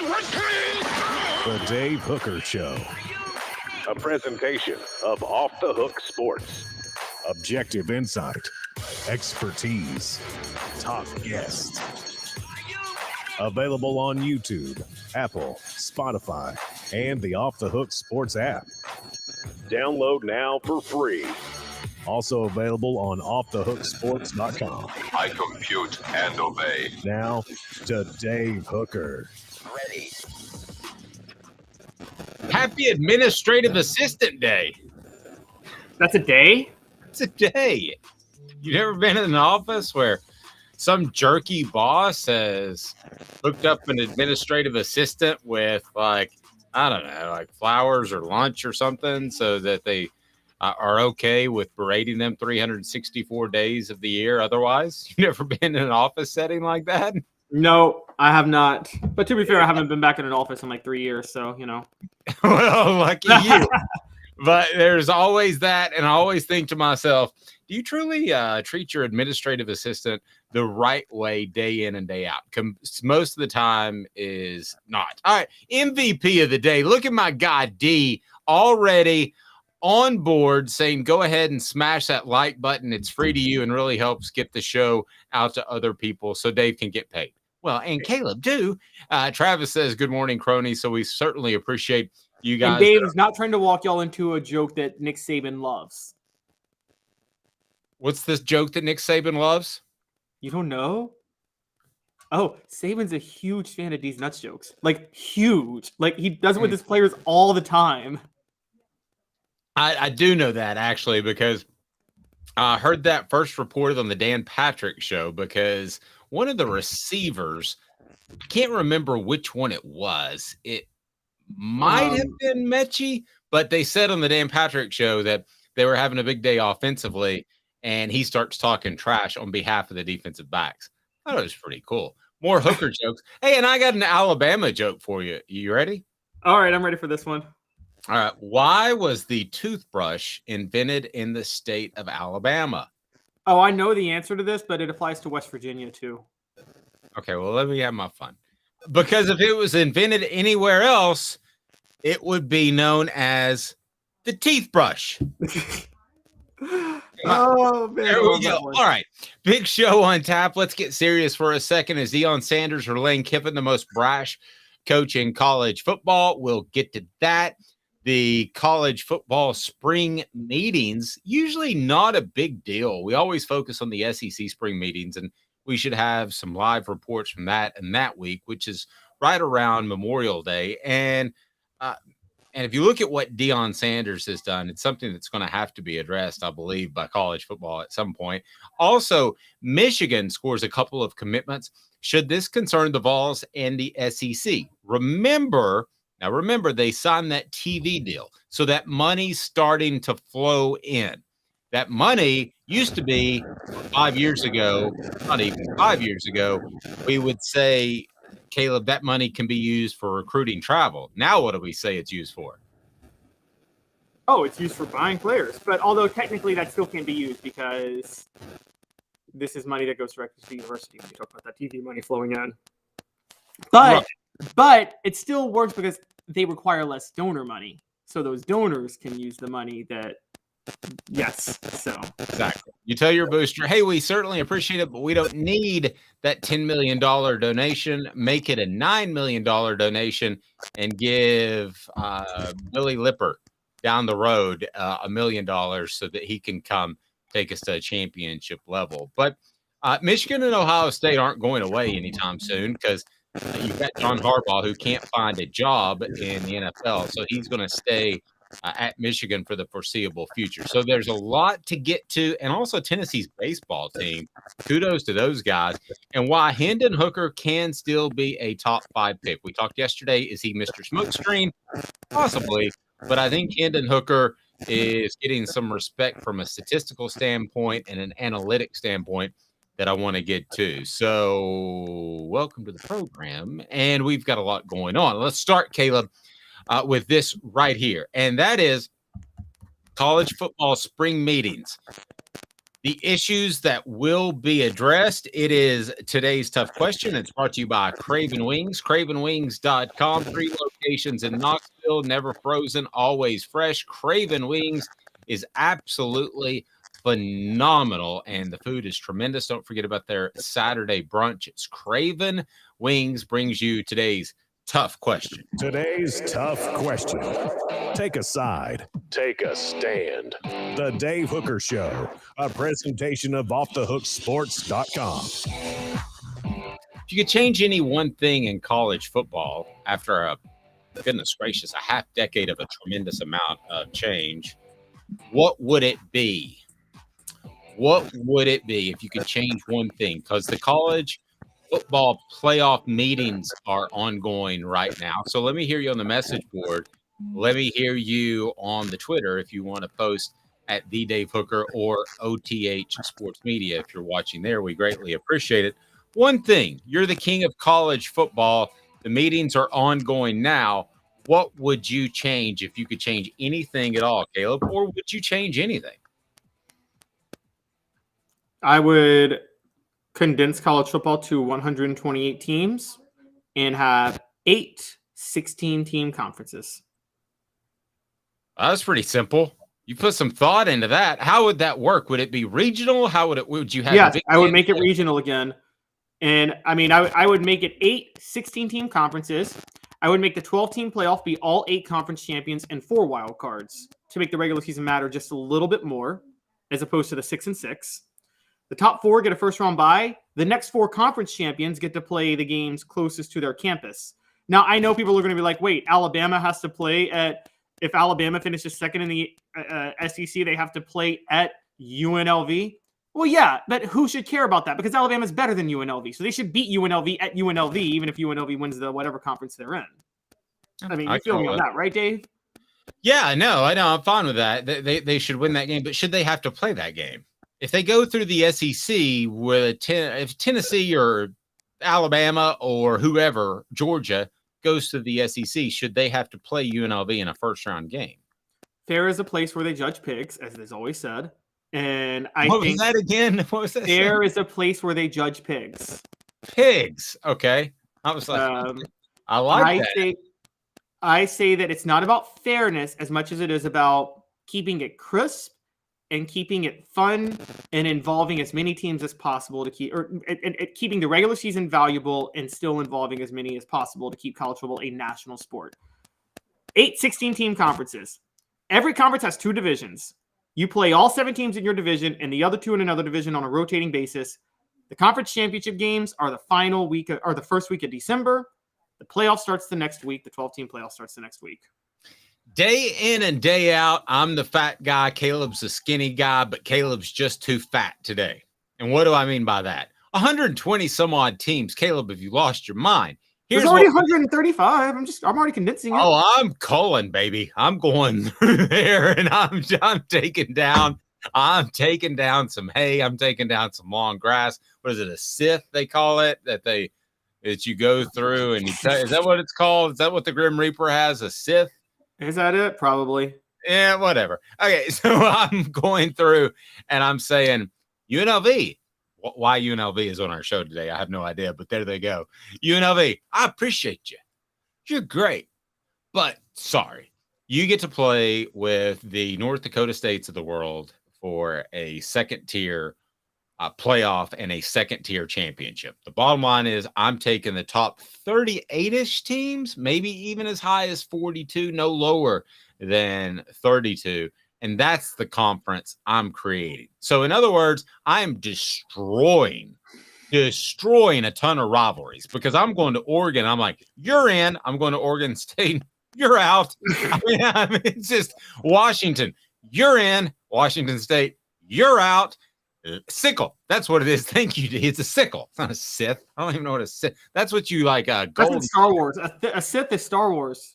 The Dave Hooker Show. A presentation of Off the Hook Sports. Objective insight, expertise, top guests. Available on YouTube, Apple, Spotify, and the Off the Hook Sports app. Download now for free. Also available on offthehooksports.com. I compute and obey. Now to Dave Hooker. Ready. Happy Administrative Assistant Day. That's a day? It's a day. You've never been in an office where some jerky boss has hooked up an administrative assistant with, like, I don't know, like flowers or lunch or something so that they are okay with berating them 364 days of the year otherwise? You've never been in an office setting like that? No, I have not. But to be fair, I haven't been back in an office in like 3 years, so, you know. Well, lucky you. But there's always that, and I always think to myself, do you truly treat your administrative assistant the right way day in and day out? Most of the time is not. All right, MVP of the day. Look at my guy, D, already on board saying go ahead and smash that like button. It's free to you and really helps get the show out to other people so Dave can get paid. Well, and Caleb too. Travis says good morning, crony. So we certainly appreciate you guys. And Dave is not trying to walk y'all into a joke that Nick Saban loves. What's this joke that Nick Saban loves? You don't know? Oh, Saban's a huge fan of these nuts jokes. Like, huge. Like, he does it with his players all the time. I do know that, actually, because I heard that first reported on the Dan Patrick show because one of the receivers, I can't remember which one it was. It might have been Mechie, but they said on the Dan Patrick show that they were having a big day offensively, and he starts talking trash on behalf of the defensive backs. I thought it was pretty cool. More Hooker jokes. Hey, and I got an Alabama joke for you. You ready? All right, I'm ready for this one. All right. Why was the toothbrush invented in the state of Alabama? Oh, I know the answer to this, but it applies to West Virginia too. Okay, well, let me have my fun. Because if it was invented anywhere else, it would be known as the teeth brush. Oh, man. There we go. All right. Big show on tap. Let's get serious for a second. Is Deion Sanders or Lane Kiffin the most brash coach in college football? We'll get to that. The college football spring meetings, usually not a big deal. We always focus on the SEC spring meetings, and we should have some live reports from that and that week, which is right around Memorial Day. And if you look at what Deion Sanders has done, it's something that's going to have to be addressed, I believe, by college football at some point. Also, Michigan scores a couple of commitments. Should this concern the Vols and the SEC? Remember, they signed that TV deal. So that money's starting to flow in. That money used to be 5 years ago, not even 5 years ago, we would say, Caleb, that money can be used for recruiting travel. Now what do we say it's used for? Oh, it's used for buying players. But although technically that still can't be used because this is money that goes directly to the university when you talk about that TV money flowing in. But it still works because they require less donor money. So those donors can use the money that, yes. So exactly. You tell your booster, hey, we certainly appreciate it, but we don't need that $10 million donation. Make it a $9 million donation and give Billy Lipper down the road $1 million so that he can come take us to a championship level. But Michigan and Ohio State aren't going away anytime soon because you've got John Harbaugh who can't find a job in the NFL, so he's going to stay at Michigan for the foreseeable future. So there's a lot to get to, and also Tennessee's baseball team. Kudos to those guys. And why Hendon Hooker can still be a top 5 pick. We talked yesterday, is he Mr. Smokescreen? Possibly, but I think Hendon Hooker is getting some respect from a statistical standpoint and an analytic standpoint that I want to get to. So welcome to the program. And we've got a lot going on. Let's start, Caleb, with this right here. And that is college football spring meetings. the issues that will be addressed. It is today's tough question. It's brought to you by Craven Wings, cravenwings.com. 3 locations in Knoxville, never frozen, always fresh. Craven Wings is absolutely phenomenal, and the food is tremendous. Don't forget about their Saturday brunch. It's Craven Wings brings you today's tough question. Today's tough question. Take a side. Take a stand. The Dave Hooker Show, a presentation of offthehooksports.com. If you could change any one thing in college football after a half decade of a tremendous amount of change, what would it be? What would it be if you could change one thing? Because the college football playoff meetings are ongoing right now. So let me hear you on the message board. Let me hear you on the Twitter if you want to post at the Dave Hooker or OTH Sports Media. If you're watching there, we greatly appreciate it. One thing, you're the king of college football. The meetings are ongoing now. What would you change if you could change anything at all, Caleb? Or would you change anything? I would condense college football to 128 teams and have 8 16-team conferences. That's pretty simple. You put some thought into that. How would that work? Would it be regional? Would you have? Yes, I would make it regional again. And I mean, I would make it 8 16-team conferences. I would make the 12-team playoff be all 8 conference champions and 4 wild cards to make the regular season matter just a little bit more, as opposed to the 6 and 6. The top 4 get a first round bye. The next 4 conference champions get to play the games closest to their campus. Now, I know people are going to be like, wait, Alabama has to play at, if Alabama finishes second in the SEC, they have to play at UNLV. Well, yeah, but who should care about that? Because Alabama's better than UNLV. So they should beat UNLV at UNLV, even if UNLV wins the whatever conference they're in. I mean, you feel me on that, right, Dave? Yeah, I know. I'm fine with that. They should win that game, but should they have to play that game? If they go through the SEC with if Tennessee or Alabama or whoever, Georgia, goes to the SEC, should they have to play UNLV in a first-round game? Fair is a place where they judge pigs, as it is always said. And I what think was that again? What was that? Fair is a place where they judge pigs. Pigs. Okay. I was like, I like that. I say that it's not about fairness as much as it is about keeping it crisp and keeping it fun and involving as many teams as possible to keep, or keeping the regular season valuable and still involving as many as possible to keep college football a national sport. 8 16-team conferences. Every conference has 2 divisions. You play all 7 teams in your division and the other 2 in another division on a rotating basis. The conference championship games are the final week or the first week of December. The playoff starts the next week. The 12-team playoff starts the next week. Day in and day out, I'm the fat guy. Caleb's the skinny guy, but Caleb's just too fat today. And what do I mean by that? 120 some odd teams. Caleb, if you lost your mind. There's already 135. I'm already condensing it. Oh, I'm culling, baby. I'm going through there, and I'm taking down some hay. I'm taking down some long grass. What is it? A scythe they call it that you go through and is that what it's called? Is that what the Grim Reaper has? A scythe? Is that it? Probably. Yeah, whatever. Okay, so I'm going through and I'm saying UNLV. Why UNLV is on our show today, I have no idea, but there they go. UNLV, I appreciate you. You're great. But sorry, you get to play with the North Dakota States of the world for a second-tier playoff and a second-tier championship. The bottom line is I'm taking the top 38-ish teams, maybe even as high as 42, no lower than 32. And that's the conference I'm creating. So in other words, I am destroying a ton of rivalries because I'm going to Oregon. I'm like, you're in. I'm going to Oregon State. You're out. I mean, it's just Washington. You're in. Washington State. You're out. Sickle. That's what it is. Thank you. It's a sickle. It's not a Sith. I don't even know what a Sith. That's what you like. That's in Star Wars. A Sith is Star Wars.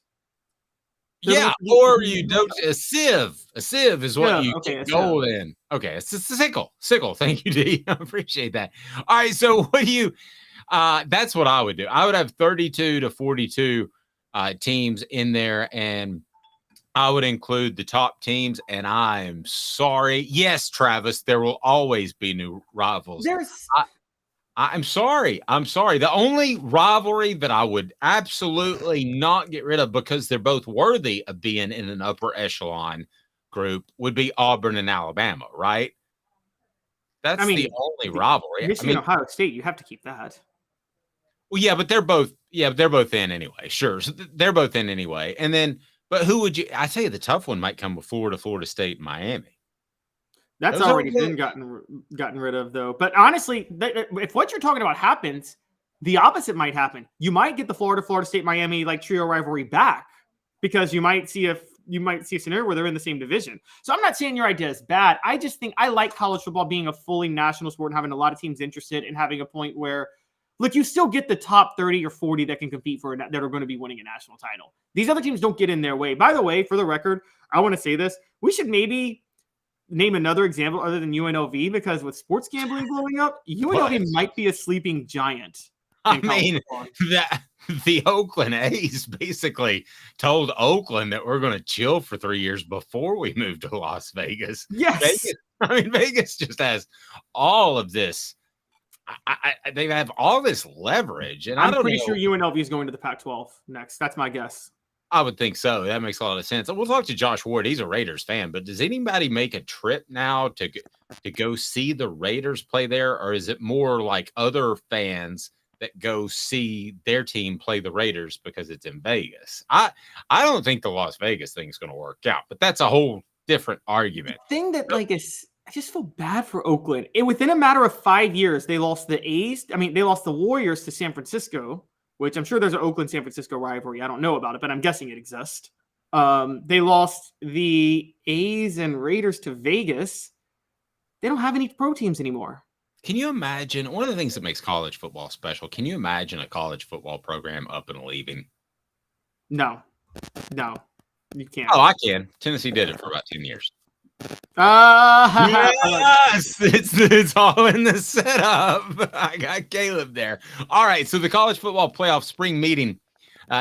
Yeah, or you don't. A sieve. A sieve is what you get gold in. Okay, it's a sickle. Sickle. Thank you, D. I appreciate that. All right, so what do you? That's what I would do. I would have 32 to 42 teams in there, and I would include the top teams, and I am sorry. Yes, Travis, there will always be new rivals. I'm sorry. I'm sorry. The only rivalry that I would absolutely not get rid of because they're both worthy of being in an upper echelon group would be Auburn and Alabama, right? That's the only rivalry. Michigan, Ohio State, you have to keep that. Well, yeah, but they're both in anyway. Sure. So they're both in anyway. And then, but who would you? I tell you, the tough one might come with Florida State, and Miami. That's Those already been gotten rid of, though. But honestly, if what you're talking about happens, the opposite might happen. You might get the Florida State, Miami like trio rivalry back because you might see a scenario where they're in the same division. So I'm not saying your idea is bad. I just think I like college football being a fully national sport and having a lot of teams interested and having a point where, look, you still get the top 30 or 40 that can compete that are going to be winning a national title. These other teams don't get in their way. By the way, for the record, I want to say this. We should maybe name another example other than UNLV, because with sports gambling blowing up, UNLV might be a sleeping giant. I mean, the Oakland A's basically told Oakland that we're going to chill for 3 years before we move to Las Vegas. Yes. Vegas just has all of this. They have all this leverage. And I'm pretty sure UNLV is going to the Pac-12 next. That's my guess. I would think so. That makes a lot of sense. We'll talk to Josh Ward. He's a Raiders fan, but does anybody make a trip now to go see the Raiders play there? Or is it more like other fans that go see their team play the Raiders because it's in Vegas? I don't think the Las Vegas thing is going to work out, but that's a whole different argument. The thing that I just feel bad for Oakland. Within a matter of 5 years, they lost they lost the Warriors to San Francisco, which I'm sure there's an Oakland-San Francisco rivalry. I don't know about it, but I'm guessing it exists. They lost the A's and Raiders to Vegas. They don't have any pro teams anymore. Can you imagine? One of the things that makes college football special, can you imagine a college football program up and leaving? No, you can't. Oh, I can. Tennessee did it for about 10 years. Yes, it's all in the setup. I got Caleb there. All right, so the college football playoff spring meeting,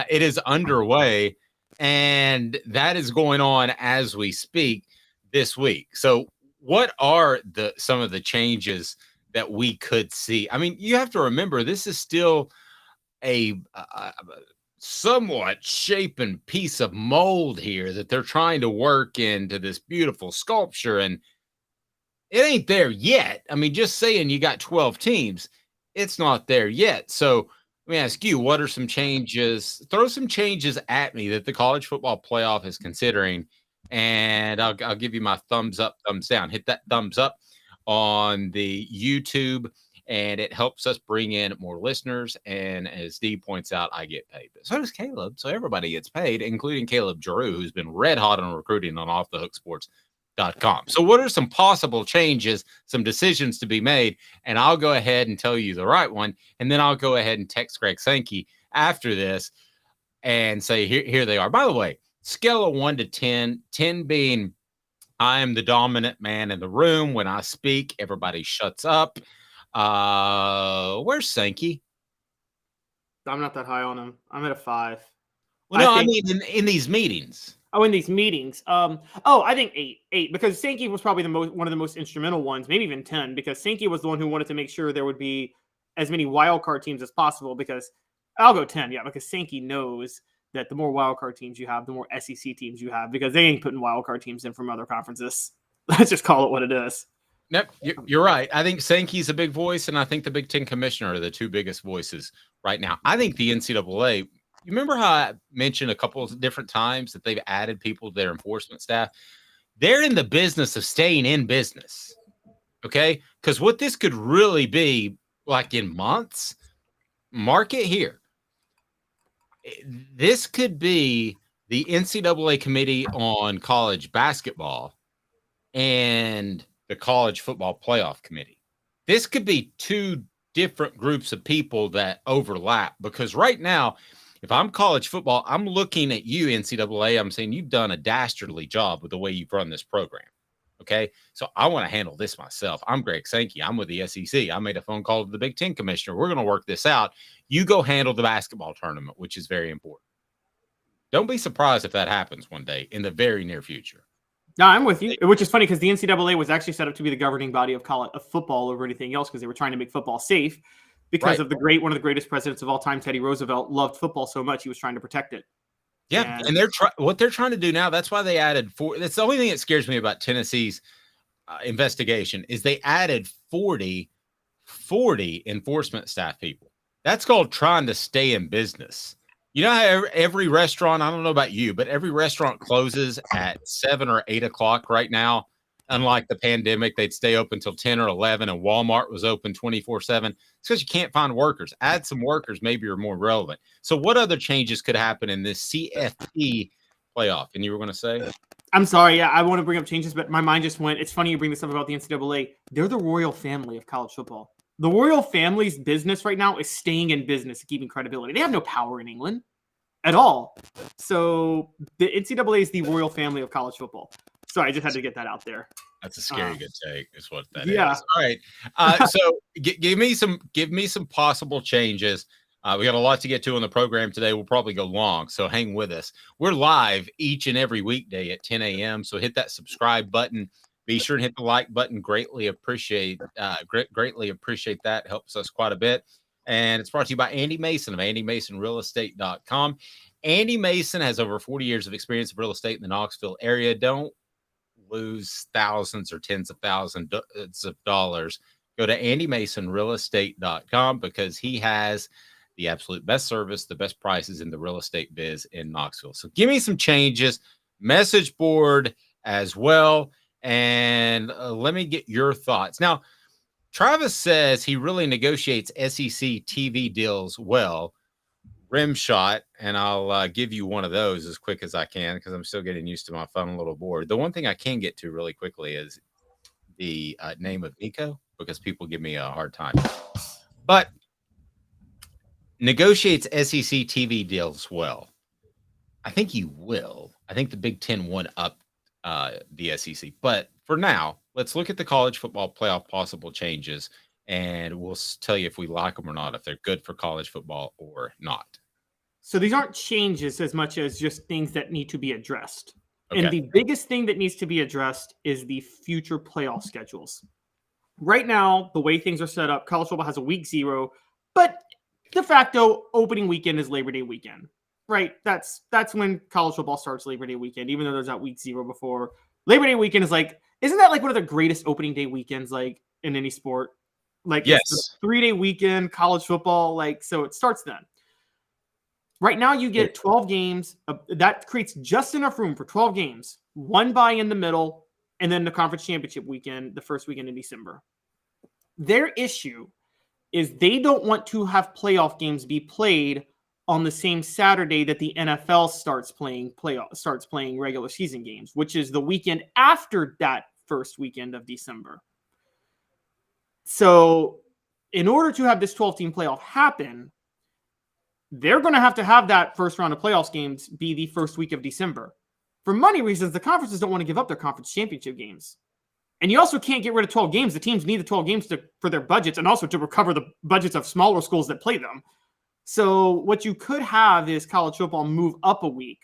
it is underway, and that is going on as we speak this week. So what are some of the changes that we could see? I mean, you have to remember, this is still a somewhat shapen piece of mold here that they're trying to work into this beautiful sculpture, and it ain't there yet. I mean, just saying you got 12 teams, it's not there yet. So let me ask you, what are some changes? Throw some changes at me that the college football playoff is considering, and I'll give you my thumbs up, thumbs down. Hit that thumbs up on the YouTube, and it helps us bring in more listeners. And as Dee points out, I get paid. But so does Caleb. So everybody gets paid, including Caleb Giroux, who's been red hot on recruiting on offthehooksports.com. So what are some possible changes, some decisions to be made? And I'll go ahead and tell you the right one. And then I'll go ahead and text Greg Sankey after this and say, here they are. By the way, scale of 1 to 10, 10 being I am the dominant man in the room. When I speak, everybody shuts up. Where's Sankey? I'm not that high on him. I'm at a 5. Well, I mean in these meetings. Oh, in these meetings. I think 8 because Sankey was probably one of the most instrumental ones, maybe even 10, because Sankey was the one who wanted to make sure there would be as many wild card teams as possible. Because I'll go 10, yeah, because Sankey knows that the more wild card teams you have, the more SEC teams you have, because they ain't putting wild card teams in from other conferences. Let's just call it what it is. Nope, you're right. I think Sankey's a big voice, and I think the Big Ten commissioner are the two biggest voices right now. I think the NCAA, you remember how I mentioned a couple of different times that they've added people to their enforcement staff? They're in the business of staying in business, okay? Because what this could really be, like in months, mark it here. This could be the NCAA Committee on College Basketball and the College Football Playoff Committee. This could be two different groups of people that overlap, because right now, if I'm college football, I'm looking at you, NCAA. I'm saying you've done a dastardly job with the way you've run this program. Okay, so I want to handle this myself. I'm Greg Sankey. I'm with the SEC. I made a phone call to the Big Ten commissioner. We're going to work this out. You go handle the basketball tournament, which is very important. Don't be surprised if that happens one day in the very near future. No, I'm with you, which is funny because the NCAA was actually set up to be the governing body of college of football over anything else because they were trying to make football safe because of one of the greatest presidents of all time, Teddy Roosevelt, loved football so much he was trying to protect it. Yeah, and what they're trying to do now, that's why they added that's the only thing that scares me about Tennessee's investigation is they added 40 enforcement staff people. That's called trying to stay in business. You know how every restaurant, I don't know about you, but every restaurant closes at 7 or 8 o'clock right now. Unlike the pandemic, they'd stay open till 10 or 11, and Walmart was open 24/7. It's because you can't find workers. Add some workers, maybe you're more relevant. So what other changes could happen in this CFP playoff? And you were going to say? I'm sorry. Yeah, I want to bring up changes, but my mind just went. It's funny you bring this up about the NCAA. They're the royal family of college football. The royal family's business right now is staying in business and keeping credibility. They have no power in England at all. So the NCAA is the royal family of college football. Sorry, I just had to get that out there. That's a scary good take, is what that yeah. is. All right. So give me some possible changes. We got a lot to get to on the program today. We'll probably go long, so hang with us. We're live each and every weekday at 10 a.m. So hit that subscribe button. Be sure to hit the like button. Greatly appreciate that. Helps us quite a bit. And it's brought to you by Andy Mason of AndyMasonRealEstate.com. Andy Mason has over 40 years of experience in real estate in the Knoxville area. Don't lose thousands or tens of thousands of dollars. Go to AndyMasonRealEstate.com because he has the absolute best service, the best prices in the real estate biz in Knoxville. So give me some changes, message board as well, and let me get your thoughts. Now, Travis says he really negotiates SEC TV deals well. Rim shot, and I'll give you one of those as quick as I can because I'm still getting used to my phone a little board. The one thing I can get to really quickly is the name of Nico because people give me a hard time. But negotiates SEC TV deals well. I think he will. I think the Big Ten won up the SEC. But for now, let's look at the college football playoff possible changes, and we'll tell you if we like them or not, if they're good for college football or not. So these aren't changes as much as just things that need to be addressed. Okay. And the biggest thing that needs to be addressed is the future playoff schedules. Right now, the way things are set up, college football has a week 0, but de facto opening weekend is Labor Day weekend, right? That's when college football starts, Labor Day weekend, even though there's that week 0 before. Labor Day weekend is like, isn't that like one of the greatest opening day weekends like in any sport? Like, yes, it's the 3-day weekend, college football, like, so it starts then. Right now, you get 12 games. That creates just enough room for 12 games, one bye in the middle, and then the conference championship weekend, the first weekend in December. Their issue is they don't want to have playoff games be played on the same Saturday that the NFL starts playing regular season games, which is the weekend after that first weekend of December. So in order to have this 12-team playoff happen, they're going to have that first round of playoffs games be the first week of December. For money reasons, the conferences don't want to give up their conference championship games. And you also can't get rid of 12 games. The teams need the 12 games for their budgets and also to recover the budgets of smaller schools that play them. So what you could have is college football move up a week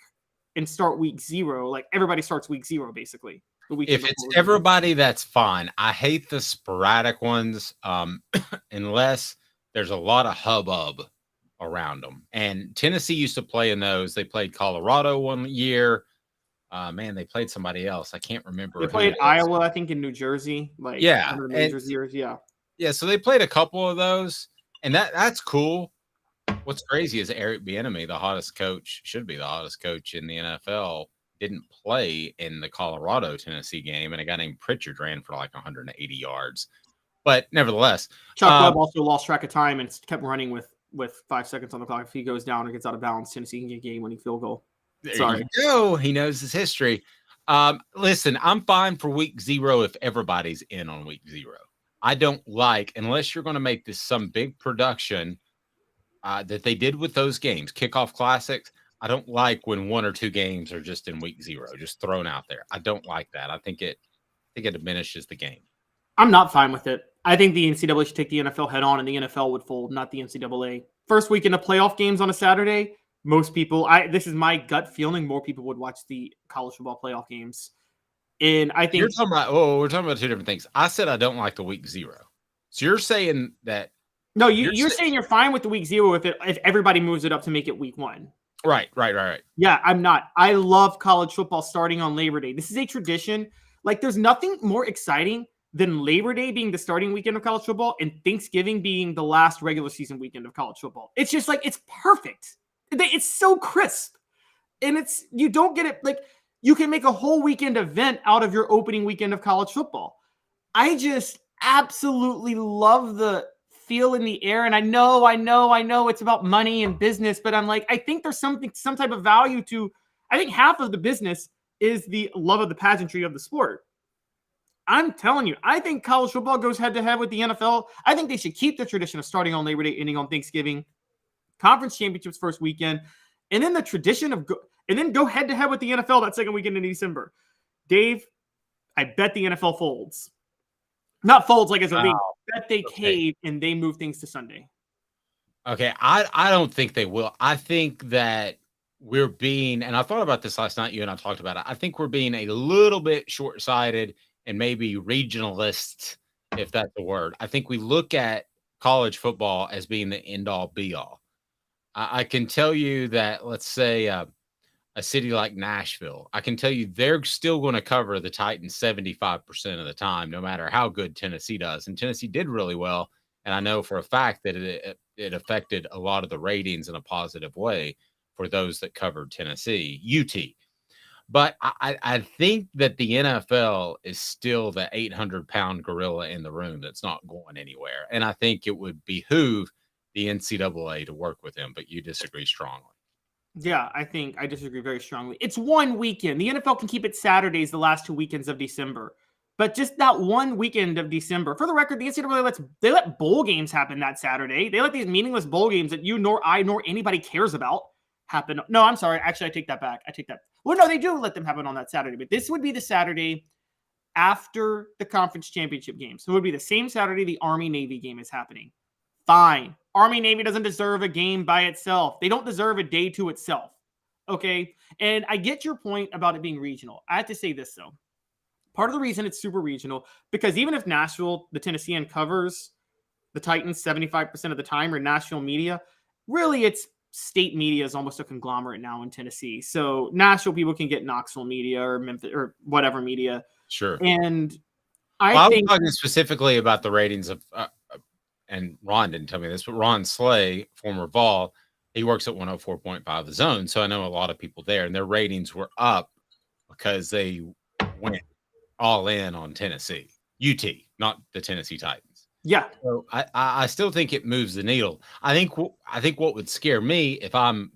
and start week 0. Like everybody starts week 0, basically. If it's everybody, that's fine. I hate the sporadic ones unless there's a lot of hubbub around them. And Tennessee used to play in those. They played Colorado one year. They played somebody else. I can't remember. They played Iowa, I think, in New Jersey. Like, yeah, one of the major years. Yeah. Yeah, so they played a couple of those, and that's cool. What's crazy is Eric Bieniemy, the hottest coach, should be the hottest coach in the NFL, didn't play in the Colorado-Tennessee game, and a guy named Pritchard ran for like 180 yards. But nevertheless. Chuck Webb also lost track of time and kept running with 5 seconds on the clock. If he goes down or gets out of bounds, Tennessee can get a game-winning field goal. There you go. He knows his history. Listen, I'm fine for week 0 if everybody's in on week 0. I don't like, unless you're going to make this some big production that they did with those games, kickoff classics. I don't like when 1 or 2 games are just in week 0, just thrown out there. I don't like that. I think it diminishes the game. I'm not fine with it. I think the NCAA should take the NFL head on, and the NFL would fold, not the NCAA. First weekend of playoff games on a Saturday, Most people, this is my gut feeling, more people would watch the college football playoff games. And I think You're talking about, we're talking about two different things. I said I don't like the week 0. So you're saying that. No, you're saying you're fine with the week 0 if everybody moves it up to make it week 1. Right. Yeah, I'm not. I love college football starting on Labor Day. This is a tradition. Like, there's nothing more exciting than Labor Day being the starting weekend of college football and Thanksgiving being the last regular season weekend of college football. It's just like, it's perfect. It's so crisp. And you don't get it. Like, you can make a whole weekend event out of your opening weekend of college football. I just absolutely love the feel in the air. And I know it's about money and business, but I'm like, I think there's some type of value to, I think half of the business is the love of the pageantry of the sport. I'm telling you, I think college football goes head to head with the NFL. I think they should keep the tradition of starting on Labor Day, ending on Thanksgiving, conference championships first weekend, and then the tradition of go head to head with the NFL that second weekend in December. Dave, I bet the NFL folds. Not folds like as a league. I bet they cave and they move things to Sunday. Okay, I don't think they will. I think that we're being, and I thought about this last night, you and I talked about it. I think we're being a little bit short-sighted and maybe regionalist, if that's the word. I think we look at college football as being the end-all, be-all. I can tell you that, let's say, a city like Nashville, I can tell you they're still going to cover the Titans 75% of the time, no matter how good Tennessee does. And Tennessee did really well. And I know for a fact that it affected a lot of the ratings in a positive way for those that covered Tennessee, UT. But I think that the NFL is still the 800-pound gorilla in the room that's not going anywhere. And I think it would behoove the NCAA to work with him, but you disagree strongly. Yeah, I disagree very strongly. It's one weekend. The NFL can keep it Saturdays the last 2 weekends of December. But just that one weekend of December. For the record, the NCAA let bowl games happen that Saturday. They let these meaningless bowl games that you nor I nor anybody cares about happen. No, I'm sorry. Actually, I take that back. Well, no, they do let them happen on that Saturday. But this would be the Saturday after the conference championship game. So it would be the same Saturday the Army-Navy game is happening. Fine. Army-Navy doesn't deserve a game by itself. They don't deserve a day to itself. Okay? And I get your point about it being regional. I have to say this, though. Part of the reason it's super regional, because even if Nashville, the Tennessean, covers the Titans 75% of the time, or Nashville media, really it's state media is almost a conglomerate now in Tennessee. So Nashville people can get Knoxville media or Memphis or whatever media. Sure. And I was talking specifically about the ratings of and Ron didn't tell me this, but Ron Slay, former Vol, he works at 104.5 The Zone. So I know a lot of people there, and their ratings were up because they went all in on Tennessee, UT, not the Tennessee Titans. Yeah. So I still think it moves the needle. I think what would scare me if I'm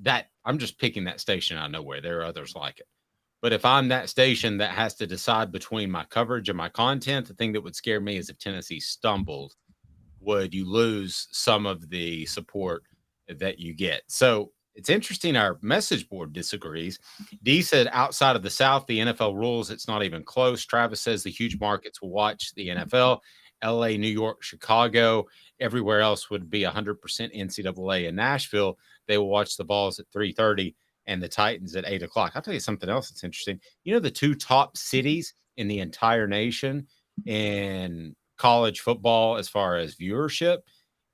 just picking that station out of nowhere. There are others like it. But if I'm that station that has to decide between my coverage and my content, the thing that would scare me is if Tennessee stumbled, would you lose some of the support that you get? So it's interesting. Our message board disagrees. D said outside of the South, the NFL rules, it's not even close. Travis says the huge markets will watch the NFL. LA, New York, Chicago, everywhere else would be 100% NCAA. In Nashville, they will watch the Vols at 3:30 and the Titans at 8 o'clock. I'll tell you something else that's interesting. You know, the two top cities in the entire nation in college football as far as viewership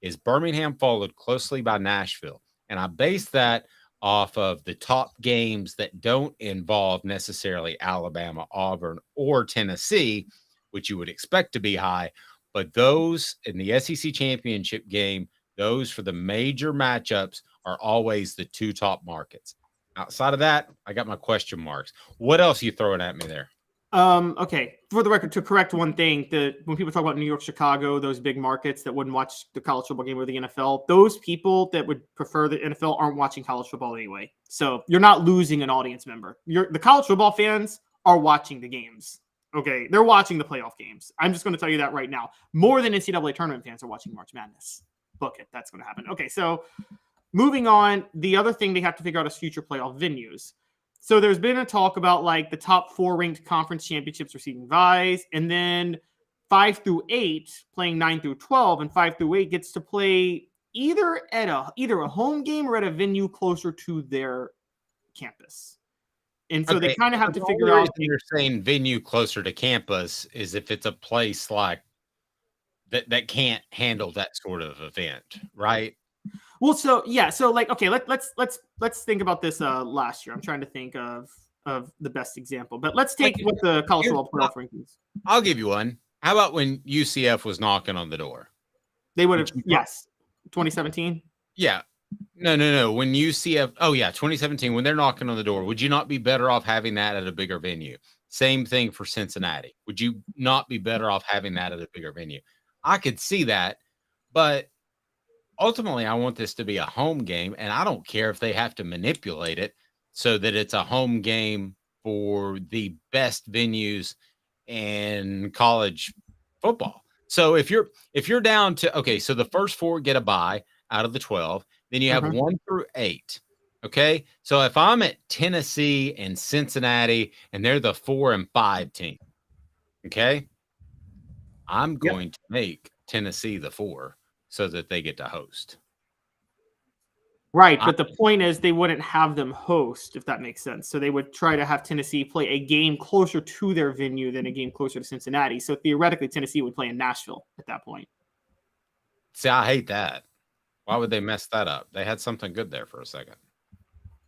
is Birmingham, followed closely by Nashville. And I base that off of the top games that don't involve necessarily Alabama, Auburn, or Tennessee, which you would expect to be high. But those in the SEC championship game, those for the major matchups are always the two top markets. Outside of that, I got my question marks. What else are you throwing at me there? Okay. For the record, to correct one thing, when people talk about New York, Chicago, those big markets that wouldn't watch the college football game or the NFL, those people that would prefer the NFL aren't watching college football anyway. So you're not losing an audience member. The college football fans are watching the games. Okay. They're watching the playoff games. I'm just going to tell you that right now. More than NCAA tournament fans are watching March Madness. Book it. That's going to happen. Okay. So moving on, the other thing they have to figure out is future playoff venues. So there's been a talk about like the top 4 ranked conference championships receiving buys, and then 5 through 8 playing 9 through 12, and 5 through 8 gets to play either at a home game or at a venue closer to their campus. And so they kind of have to figure out. You're saying venue closer to campus is if it's a place like that can't handle that sort of event, right? Well, so yeah, so like, okay, let's think about this last year. I'm trying to think of the best example, but let's take what the college football playoff rankings. I'll give you one. How about when UCF was knocking on the door? They would have, yes, 2017. Yeah. No. When UCF, 2017, when they're knocking on the door, would you not be better off having that at a bigger venue? Same thing for Cincinnati. Would you not be better off having that at a bigger venue? I could see that, but ultimately I want this to be a home game, and I don't care if they have to manipulate it so that it's a home game for the best venues in college football. So if you're down to, okay, so the first 4 get a bye out of the 12, then you have 1 through 8. Okay. So if I'm at Tennessee and Cincinnati and they're the 4 and 5 team, okay, I'm going to make Tennessee the 4 so that they get to host. Right. But the point is they wouldn't have them host, if that makes sense. So they would try to have Tennessee play a game closer to their venue than a game closer to Cincinnati. So theoretically, Tennessee would play in Nashville at that point. See, I hate that. Why would they mess that up? They had something good there for a second.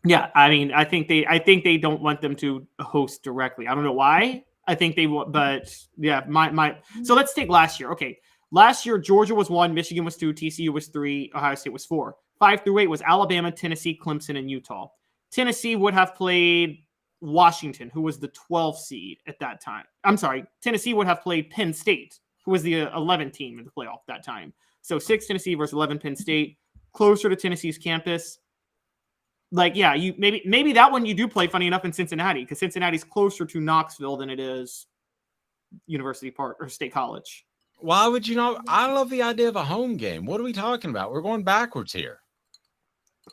Yeah. I mean, I think they don't want them to host directly. I don't know why. I think they want, but yeah, so let's take last year. Okay. Last year, Georgia was 1, Michigan was 2, TCU was 3, Ohio State was 4. 5 through 8 was Alabama, Tennessee, Clemson, and Utah. Tennessee would have played Washington, who was the 12th seed at that time. I'm sorry, Tennessee would have played Penn State, who was the 11th team in the playoff that time. So 6 Tennessee versus 11 Penn State, closer to Tennessee's campus. Like, yeah, you maybe that one you do play, funny enough, in Cincinnati, because Cincinnati's closer to Knoxville than it is University Park or State College. Why would you not? I love the idea of a home game. What are we talking about? We're going backwards here.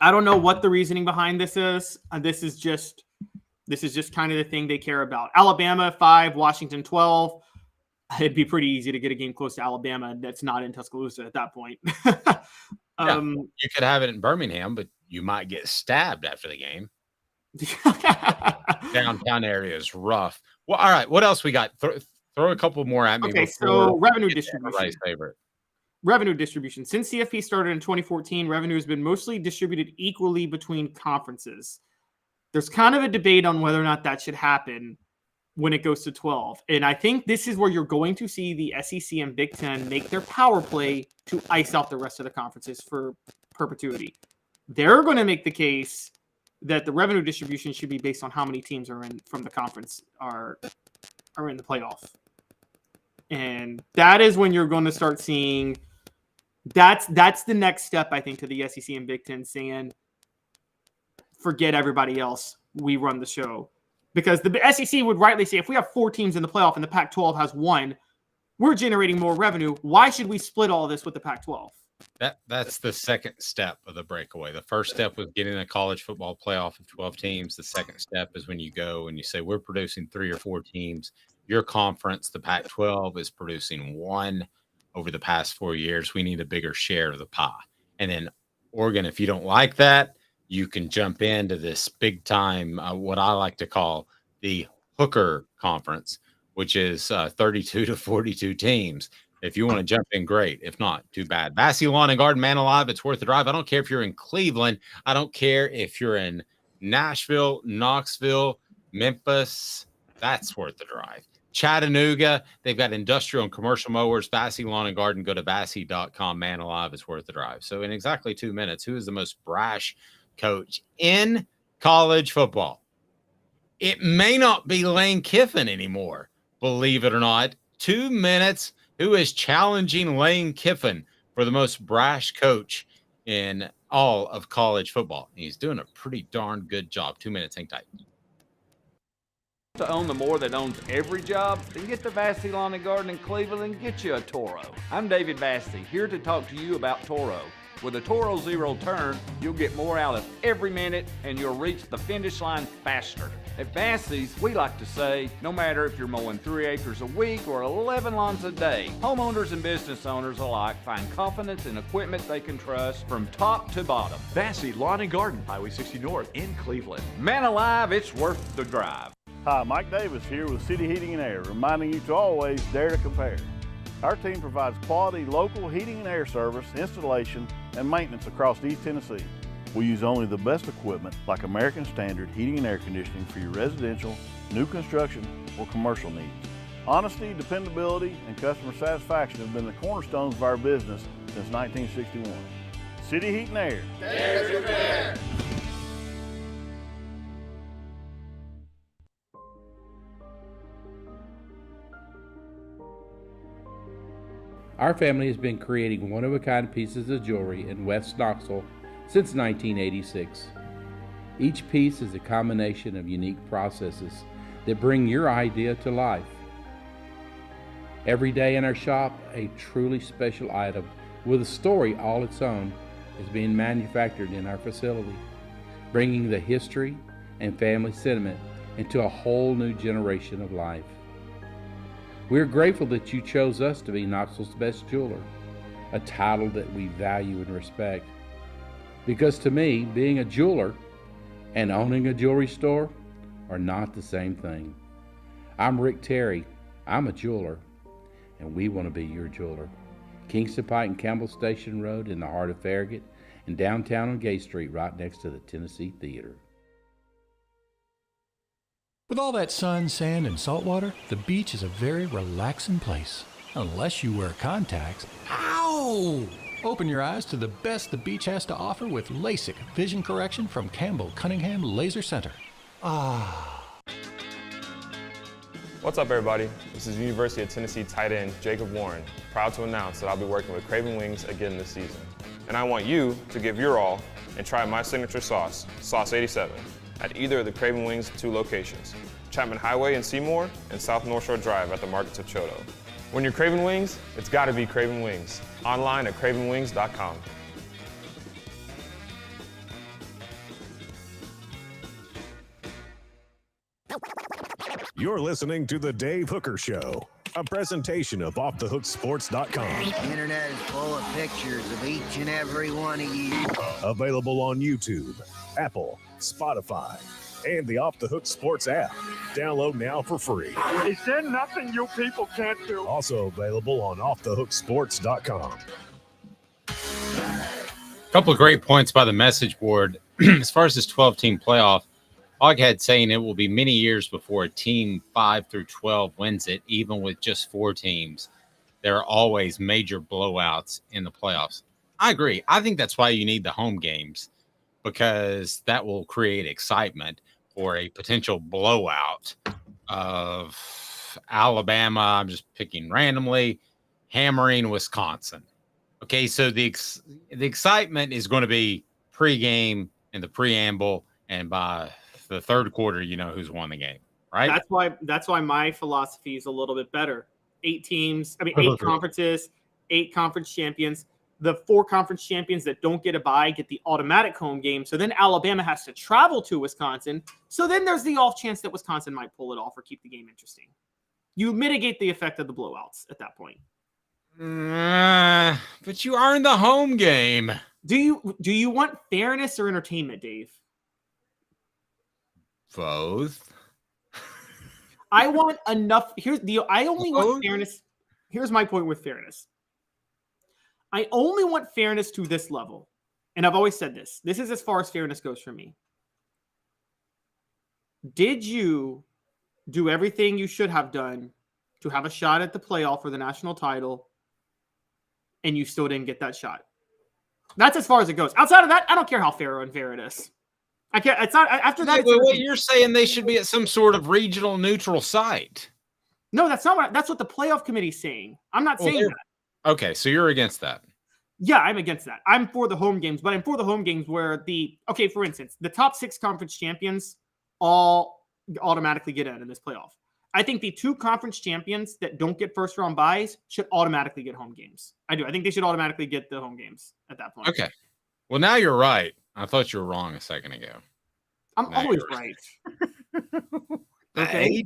I don't know what the reasoning behind this is. This is just kind of the thing they care about. Alabama 5, Washington 12. It'd be pretty easy to get a game close to Alabama that's not in Tuscaloosa at that point. You could have it in Birmingham, but you might get stabbed after the game. Downtown area is rough. Well, all right. What else we got? Throw a couple more at me. Okay, so revenue distribution. Everybody's favorite. Revenue distribution. Since CFP started in 2014, revenue has been mostly distributed equally between conferences. There's kind of a debate on whether or not that should happen when it goes to 12. And I think this is where you're going to see the SEC and Big Ten make their power play to ice out the rest of the conferences for perpetuity. They're going to make the case that the revenue distribution should be based on how many teams are in from the conference are in the playoff. And that is when you're going to start seeing that's the next step, I think, to the SEC and Big Ten saying, forget everybody else. We run the show. Because the SEC would rightly say, if we have 4 teams in the playoff and the Pac-12 has 1, we're generating more revenue. Why should we split all this with the Pac-12? That's the second step of the breakaway. The first step was getting a college football playoff of 12 teams. The second step is when you go and you say, we're producing 3 or 4 teams. Your conference, the Pac-12, is producing 1 over the past 4 years. We need a bigger share of the pie. And then Oregon, if you don't like that, you can jump into this big time, what I like to call the hooker conference, which is 32 to 42 teams. If you want to jump in, great. If not, too bad. Vassy Lawn and Garden, man alive, it's worth the drive. I don't care if you're in Cleveland. I don't care if you're in Nashville, Knoxville, Memphis. That's worth the drive. Chattanooga, they've got industrial and commercial mowers. Vassy Lawn and Garden, go to vassy.com. Man alive, it's worth the drive. So in exactly 2 minutes, who is the most brash coach in college football? It may not be Lane Kiffin anymore, believe it or not. 2 minutes. Who is challenging Lane Kiffin for the most brash coach in all of college football? He's doing a pretty darn good job. 2 minutes, hang tight. To own the more that owns every job, then get to Vassy Lawn and Garden in Cleveland and get you a Toro. I'm David Vassy, here to talk to you about Toro. With a Toro Zero turn, you'll get more out of every minute and you'll reach the finish line faster. At Bassey's, we like to say, no matter if you're mowing 3 acres a week or 11 lawns a day, homeowners and business owners alike find confidence in equipment they can trust from top to bottom. Bassey Lawn and Garden, Highway 60 North in Cleveland. Man alive, it's worth the drive. Hi, Mike Davis here with City Heating and Air, reminding you to always dare to compare. Our team provides quality local heating and air service, installation, and maintenance across East Tennessee. We use only the best equipment like American Standard heating and air conditioning for your residential, new construction, or commercial needs. Honesty, dependability, and customer satisfaction have been the cornerstones of our business since 1961. City Heat and Air. Dare to compare. Our family has been creating one-of-a-kind pieces of jewelry in West Knoxville since 1986. Each piece is a combination of unique processes that bring your idea to life. Every day in our shop, a truly special item with a story all its own is being manufactured in our facility, bringing the history and family sentiment into a whole new generation of life. We're grateful that you chose us to be Knoxville's best jeweler, a title that we value and respect. Because to me, being a jeweler and owning a jewelry store are not the same thing. I'm Rick Terry, I'm a jeweler, and we want to be your jeweler. Kingston Pike and Campbell Station Road in the heart of Farragut, and downtown on Gay Street right next to the Tennessee Theater. With all that sun, sand, and salt water, the beach is a very relaxing place. Unless you wear contacts. Ow! Open your eyes to the best the beach has to offer with LASIK vision correction from Campbell Cunningham Laser Center. Ah. What's up, everybody? This is University of Tennessee tight end Jacob Warren, proud to announce that I'll be working with Craven Wings again this season. And I want you to give your all and try my signature sauce, Sauce 87, at either of the Craven Wings 2 locations, Chapman Highway in Seymour and South North Shore Drive at the Markets of Choto. When you're craving wings, it's gotta be Craven Wings. Online at cravenwings.com. You're listening to The Dave Hooker Show, a presentation of OffTheHookSports.com. The internet is full of pictures of each and every one of you. Available on YouTube, Apple, Spotify, and the Off the Hook Sports app. Download now for free. Is there nothing you people can't do? Also available on OffTheHookSports.com. A couple of great points by the message board. As far as this 12-team playoff, Hoghead saying it will be many years before a team 5 through 12 wins it, even with just 4 teams. There are always major blowouts in the playoffs. I agree. I think that's why you need the home games, because that will create excitement for a potential blowout of Alabama. I'm just picking randomly, hammering Wisconsin. Okay, so the excitement is going to be pregame and the preamble, and by the third quarter, you know who's won the game, right? That's why my philosophy is a little bit better. 8 teams, 8 conferences, 8 conference champions. The 4 conference champions that don't get a bye get the automatic home game. So then Alabama has to travel to Wisconsin. So then there's the off chance that Wisconsin might pull it off or keep the game interesting. You mitigate the effect of the blowouts at that point. But you are in the home game. Do you want fairness or entertainment, Dave? Both. I want enough. I only want fairness. Here's my point with fairness. I only want fairness to this level. And I've always said this. This is as far as fairness goes for me. Did you do everything you should have done to have a shot at the playoff or the national title, and you still didn't get that shot? That's as far as it goes. Outside of that, I don't care how fair or unfair it is. I can't. It's not after that. Wait, you're saying they should be at some sort of regional neutral site? No, that's not what. That's what the playoff committee's saying. I'm not saying that. Okay, so you're against that. Yeah, I'm against that. I'm for the home games, but I'm for the home games where for instance, the top 6 conference champions all automatically get in this playoff. I think the 2 conference champions that don't get first round buys should automatically get home games. I do. I think they should automatically get the home games at that point. Okay. Well, now you're right. I thought you were wrong a second ago. I'm Now always you're right. Okay.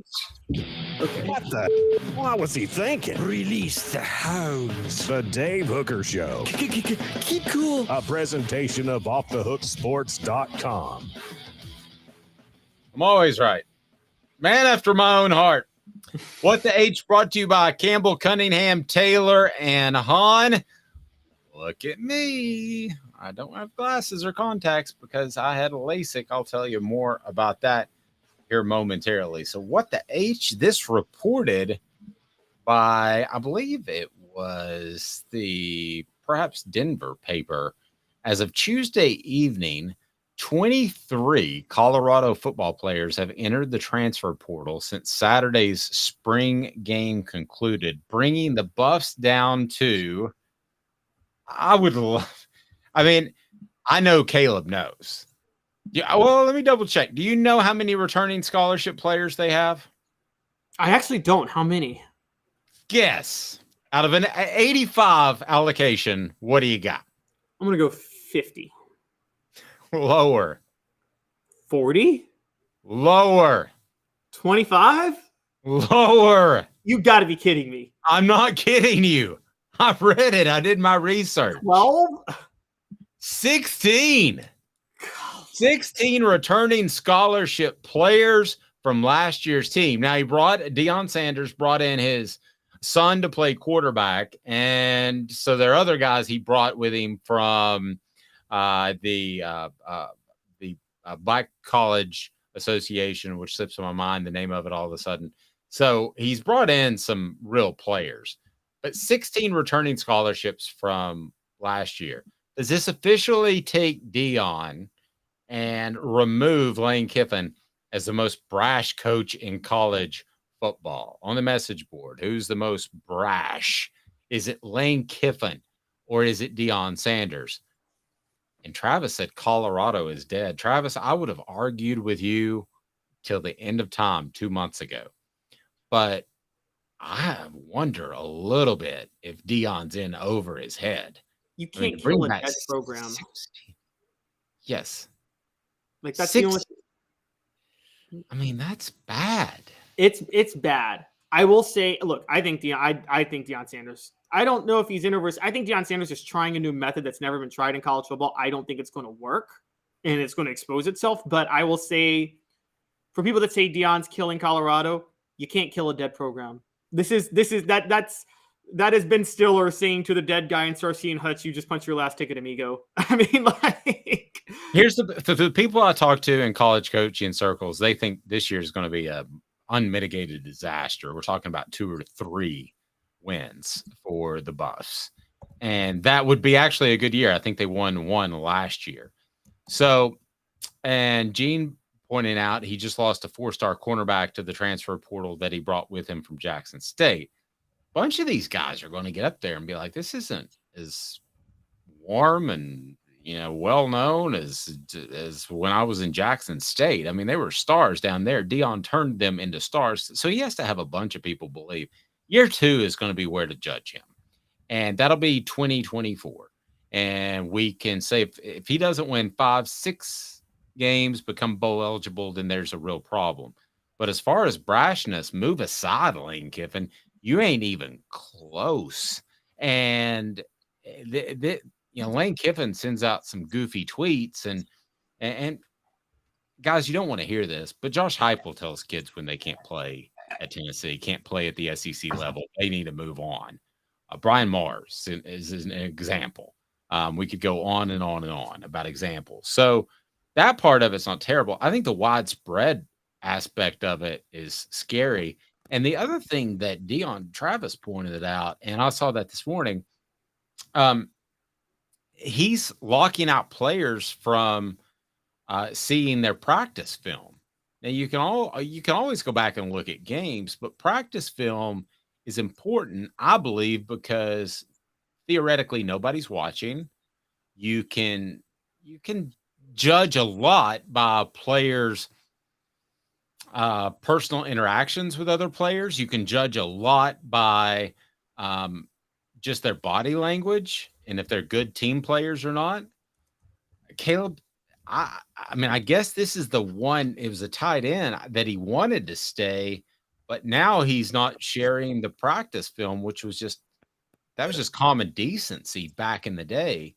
What the? What was he thinking? Release the hounds. The Dave Hooker Show. Keep cool. A presentation of OffTheHookSports.com. I'm always right. Man after my own heart. What the H brought to you by Campbell, Cunningham, Taylor, and Hahn. Look at me. I don't have glasses or contacts because I had a LASIK. I'll tell you more about that here momentarily. So what the H, this reported by, I believe it was the perhaps Denver paper. As of Tuesday evening, 23 Colorado football players have entered the transfer portal since Saturday's spring game concluded, bringing the Buffs down to, I know Caleb knows. Yeah, well, let me double check. Do you know how many returning scholarship players they have? I actually don't. How many? Guess. Out of an 85 allocation, what do you got? I'm going to go 50. Lower. 40? Lower. 25? Lower. You got to be kidding me. I'm not kidding you. I've read it. I did my research. 12? 16. 16 returning scholarship players from last year's team. Now, Deion Sanders brought in his son to play quarterback, and so there are other guys he brought with him from the Black College Association, which slips in my mind the name of it all of a sudden. So he's brought in some real players, but 16 returning scholarships from last year. Does this officially take Deion and remove Lane Kiffin as the most brash coach in college football? On the message board, who's the most brash? Is it Lane Kiffin or is it Deion Sanders? And Travis said Colorado is dead. Travis, I would have argued with you till the end of time 2 months ago. But I wonder a little bit if Deion's in over his head. You can't kill a dead program. 16. Yes. Like that's the only. That's bad. It's bad. I will say, look, I think Deion Sanders. I don't know if he's in over. I think Deion Sanders is trying a new method that's never been tried in college football. I don't think it's going to work, and it's going to expose itself. But I will say, for people that say Deion's killing Colorado, you can't kill a dead program. That has been Stiller saying to the dead guy in Sarcy and Hutch, you just punch your last ticket, amigo. Here's the people I talk to in college coaching circles. They think this year is going to be a unmitigated disaster. We're talking about 2 or 3 wins for the Buffs, and that would be actually a good year. I think they won 1 last year. So, and Gene pointing out he just lost a 4-star cornerback to the transfer portal that he brought with him from Jackson State. Bunch of these guys are going to get up there and be like, this isn't as warm and well known as when I was in Jackson State. I mean, they were stars down there. Deion turned them into stars. So he has to have a bunch of people believe. Year 2 is going to be where to judge him. And that'll be 2024. And we can say if he doesn't win 5-6 games, become bowl eligible, then there's a real problem. But as far as brashness, move aside, Lane Kiffin. You ain't even close. And Lane Kiffin sends out some goofy tweets and guys, you don't want to hear this, but Josh Heupel tells kids when they can't play at Tennessee, can't play at the SEC level, they need to move on. Brian Mars is an example. We could go on and on and on about examples. So that part of it's not terrible. I think the widespread aspect of it is scary. And the other thing that Travis pointed it out, and I saw that this morning, he's locking out players from seeing their practice film. Now you can always go back and look at games, but practice film is important, I believe, because theoretically nobody's watching. You can judge a lot by players' personal interactions with other players. You can judge a lot by just their body language and if they're good team players or not. Caleb, I mean, I guess this is the one. It was a tight end that he wanted to stay, but now he's not sharing the practice film, which was just common decency back in the day.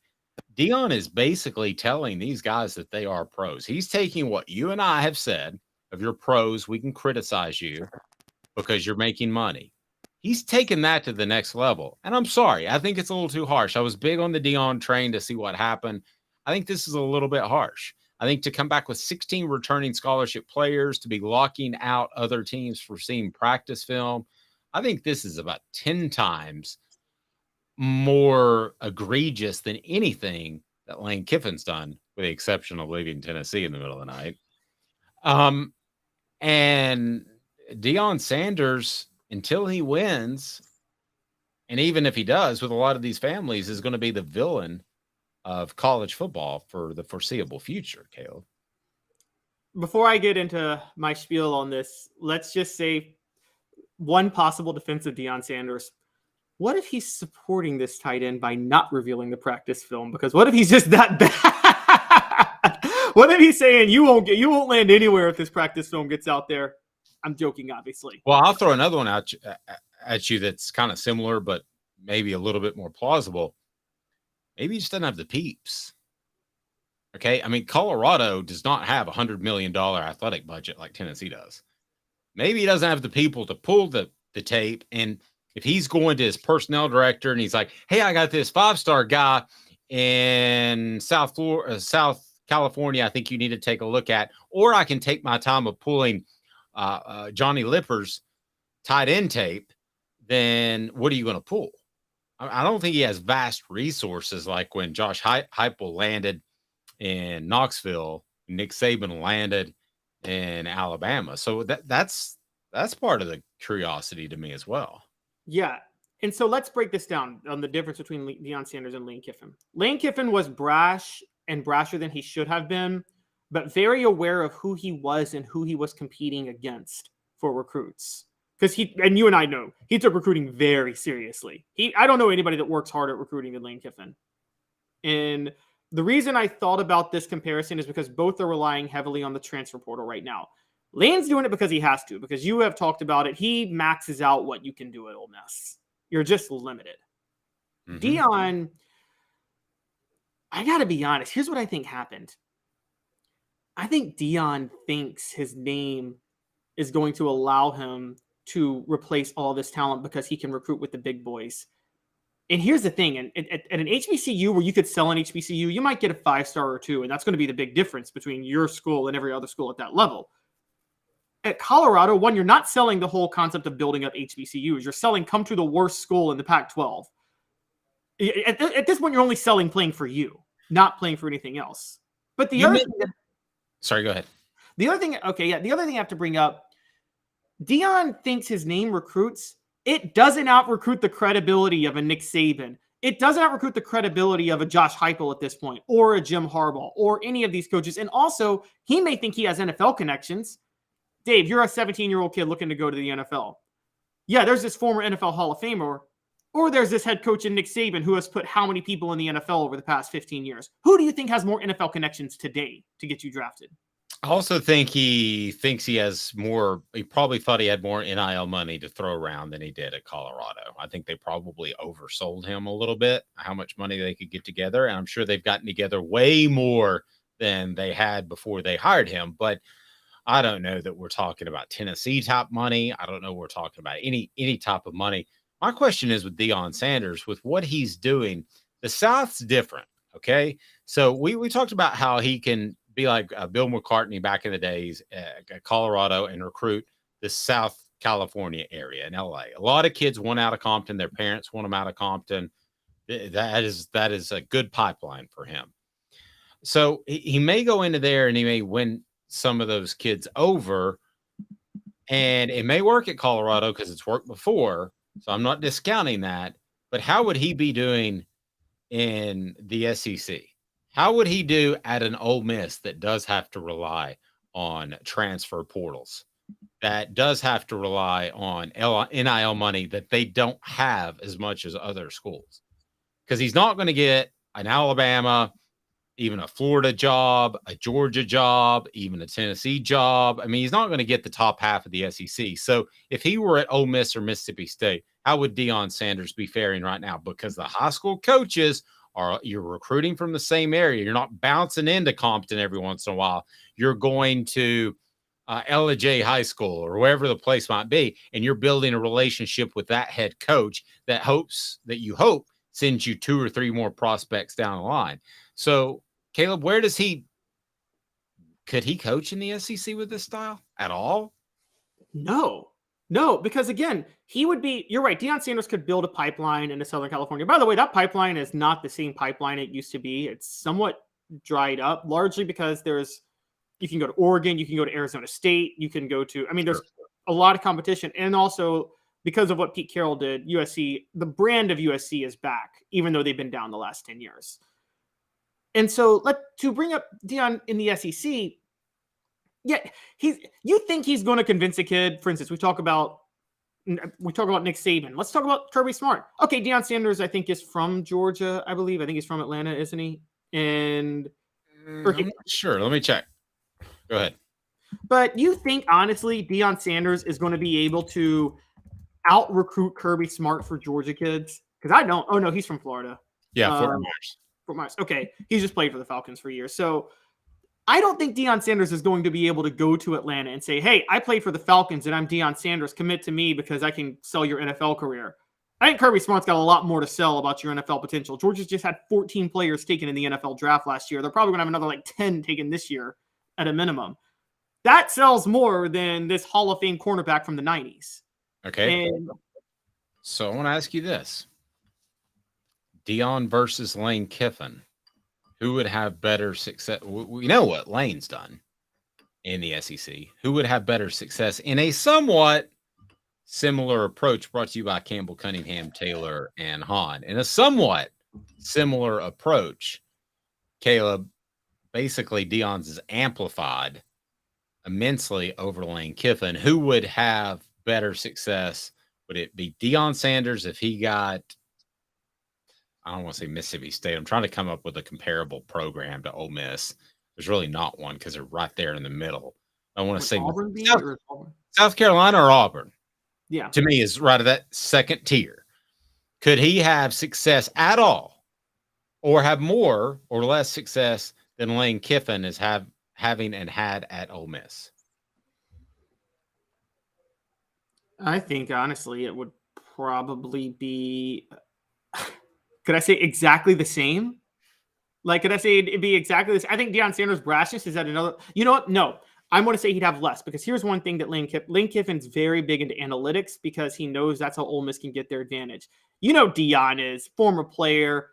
Deion is basically telling these guys that they are pros. He's taking what you and I have said of your pros. We can criticize you because you're making money. He's taken that to the next level. And I'm sorry, I think it's a little too harsh. I was big on the Deion train to see what happened. I think this is a little bit harsh. I think to come back with 16 returning scholarship players, to be locking out other teams for seeing practice film, I think this is about 10 times more egregious than anything that Lane Kiffin's done, with the exception of leaving Tennessee in the middle of the night. And Deion Sanders, until he wins, and even if he does, with a lot of these families, is going to be the villain of college football for the foreseeable future, Caleb. Before I get into my spiel on this, let's just say one possible defense of Deion Sanders. What if he's supporting this tight end by not revealing the practice film? Because what if he's just that bad? What if he's saying you won't land anywhere if this practice film gets out there? I'm joking, obviously. Well, I'll throw another one at you that's kind of similar, but maybe a little bit more plausible. Maybe he just doesn't have the peeps. Okay. I mean, Colorado does not have $100 million athletic budget like Tennessee does. Maybe he doesn't have the people to pull the tape. And if he's going to his personnel director and he's like, hey, I got this 5-star guy in South California, I think you need to take a look at, or I can take my time of pulling Johnny Lipper's tight end tape, then what are you going to pull? I don't think he has vast resources like when Josh Heupel landed in Knoxville, Nick Saban landed in Alabama. So that's part of the curiosity to me as well. Yeah. And so let's break this down on the difference between Deion Sanders and Lane Kiffin. Lane Kiffin was brash and brasher than he should have been, but very aware of who he was and who he was competing against for recruits. Because and you and I know, he took recruiting very seriously. I don't know anybody that works hard at recruiting than Lane Kiffin. And the reason I thought about this comparison is because both are relying heavily on the transfer portal right now. Lane's doing it because he has to, because you have talked about it. He maxes out what you can do at Ole Miss. You're just limited. Mm-hmm. Deion, I got to be honest. Here's what I think happened. I think Deion thinks his name is going to allow him to replace all this talent because he can recruit with the big boys. And here's the thing. At an HBCU where you could sell an HBCU, you might get a 5-star or 2, and that's going to be the big difference between your school and every other school at that level. At Colorado, one, you're not selling the whole concept of building up HBCUs. You're selling come to the worst school in the Pac-12. At this point, you're only selling playing for you, not playing for anything else. But the other thing sorry, go ahead. The other thing I have to bring up, Deion thinks his name recruits. It doesn't out-recruit the credibility of a Nick Saban. It doesn't out-recruit the credibility of a Josh Heupel at this point, or a Jim Harbaugh, or any of these coaches. And also, he may think he has NFL connections. Dave, you're a 17-year-old kid looking to go to the NFL. Yeah, there's this former NFL Hall of Famer, or there's this head coach in Nick Saban who has put how many people in the NFL over the past 15 years. Who do you think has more NFL connections today to get you drafted? I also think he thinks he has more. He probably thought he had more NIL money to throw around than he did at Colorado. I think they probably oversold him a little bit, how much money they could get together. And I'm sure they've gotten together way more than they had before they hired him. But I don't know that we're talking about Tennessee type money. I don't know we're talking about any type of money. My question is with Deion Sanders, with what he's doing, the South's different. Okay. So we talked about how he can be like Bill McCartney back in the days at Colorado and recruit the South California area in LA. A lot of kids want out of Compton. Their parents want them out of Compton. That is a good pipeline for him. So he may go into there and he may win some of those kids over, and it may work at Colorado because it's worked before. So I'm not discounting that, but how would he be doing in the SEC? How would he do at an Ole Miss that does have to rely on transfer portals? that does have to rely on NIL money that they don't have as much as other schools. Because he's not going to get an Alabama, even a Florida job, a Georgia job, even a Tennessee job. I mean, he's not going to get the top half of the SEC. So if he were at Ole Miss or Mississippi State, how would Deion Sanders be faring right now? Because the high school coaches you're recruiting from the same area. You're not bouncing into Compton every once in a while. You're going to LJ High School or wherever the place might be, and you're building a relationship with that head coach that you hope sends you 2 or 3 more prospects down the line. So, Caleb, could he coach in the SEC with this style at all? No, because again, you're right. Deion Sanders could build a pipeline into Southern California. By the way, that pipeline is not the same pipeline it used to be. It's somewhat dried up, largely because you can go to Oregon, you can go to Arizona State, you can go to, there's a lot of competition. And also because of what Pete Carroll did, USC, the brand of USC is back, even though they've been down the last 10 years. And so to bring up Deion in the SEC, yeah, you think he's going to convince a kid? For instance, we talk about Nick Saban. Let's talk about Kirby Smart. Okay, Deion Sanders, I think, is from Georgia, I believe. I think he's from Atlanta, isn't he? And I'm not sure. Let me check. Go ahead. But you think, honestly, Deion Sanders is going to be able to out-recruit Kirby Smart for Georgia kids? Because I don't. Oh, no, he's from Florida. Yeah, Fort Myers. Fort Myers. Okay, he's just played for the Falcons for years. So I don't think Deion Sanders is going to be able to go to Atlanta and say, hey, I played for the Falcons and I'm Deion Sanders. Commit to me because I can sell your NFL career. I think Kirby Smart's got a lot more to sell about your NFL potential. Georgia's just had 14 players taken in the NFL draft last year. They're probably going to have another 10 taken this year at a minimum. That sells more than this Hall of Fame cornerback from the 90s. Okay. So I want to ask you this. Deion versus Lane Kiffin. Who would have better success? We know what Lane's done in the SEC. Who would have better success in a somewhat similar approach brought to you by Campbell, Cunningham, Taylor, and Hahn? In a somewhat similar approach, Caleb, basically Deion's is amplified immensely over Lane Kiffin. Who would have better success? Would it be Deion Sanders if he got, I don't want to say Mississippi State. I'm trying to come up with a comparable program to Ole Miss. There's really not one because they're right there in the middle. I want to say South Carolina or Auburn. Yeah. To me is right at that second tier. Could he have success at all or have more or less success than Lane Kiffin is having and had at Ole Miss? I think, honestly, it would probably be... Could I say exactly the same? Could I say it'd be exactly this? I think Deion Sanders' brashness is at another. You know what? No, I'm going to say he'd have less because here's one thing that Lane Kiffin's very big into analytics because he knows that's how Ole Miss can get their advantage. You know, Deion is former player,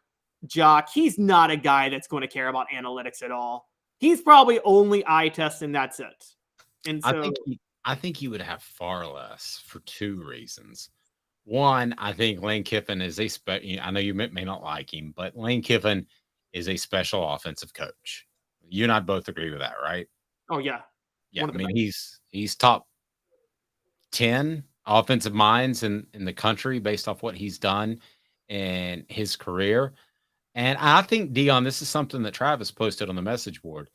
jock. He's not a guy that's going to care about analytics at all. He's probably only eye test and that's it. And so I think he would have far less for 2 reasons. One, I think Lane Kiffin is I know you may not like him, but Lane Kiffin is a special offensive coach. You and I both agree with that, right? Oh, yeah. Yeah, I mean, he's top 10 offensive minds in the country based off what he's done in his career. And I think Deion, this is something that Travis posted on the message board.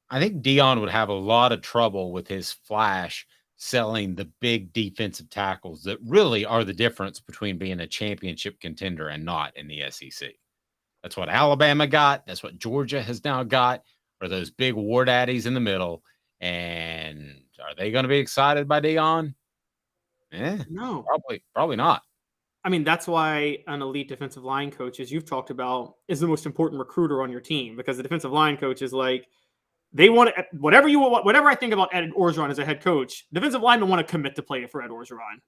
I think Deion would have a lot of trouble with his flash selling the big defensive tackles that really are the difference between being a championship contender and not in the SEC. That's what Alabama got. That's what Georgia has now got, are those big war daddies in the middle. And are they going to be excited by Deion? No, probably not. I mean, that's why an elite defensive line coach, as you've talked about, is the most important recruiter on your team because the defensive line coach is they want to, whatever I think about Ed Orgeron as a head coach, defensive linemen want to commit to play for Ed Orgeron.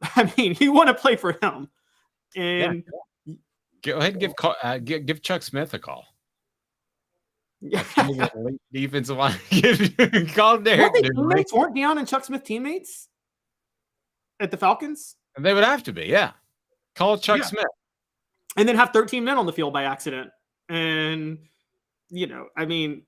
I mean, you want to play for him. And go ahead and give Chuck Smith a call. Yeah. Defensive line. Call Derek. Weren't Deion and Chuck Smith teammates at the Falcons? And they would have to be, yeah. Call Chuck Smith. And then have 13 men on the field by accident. And, I mean,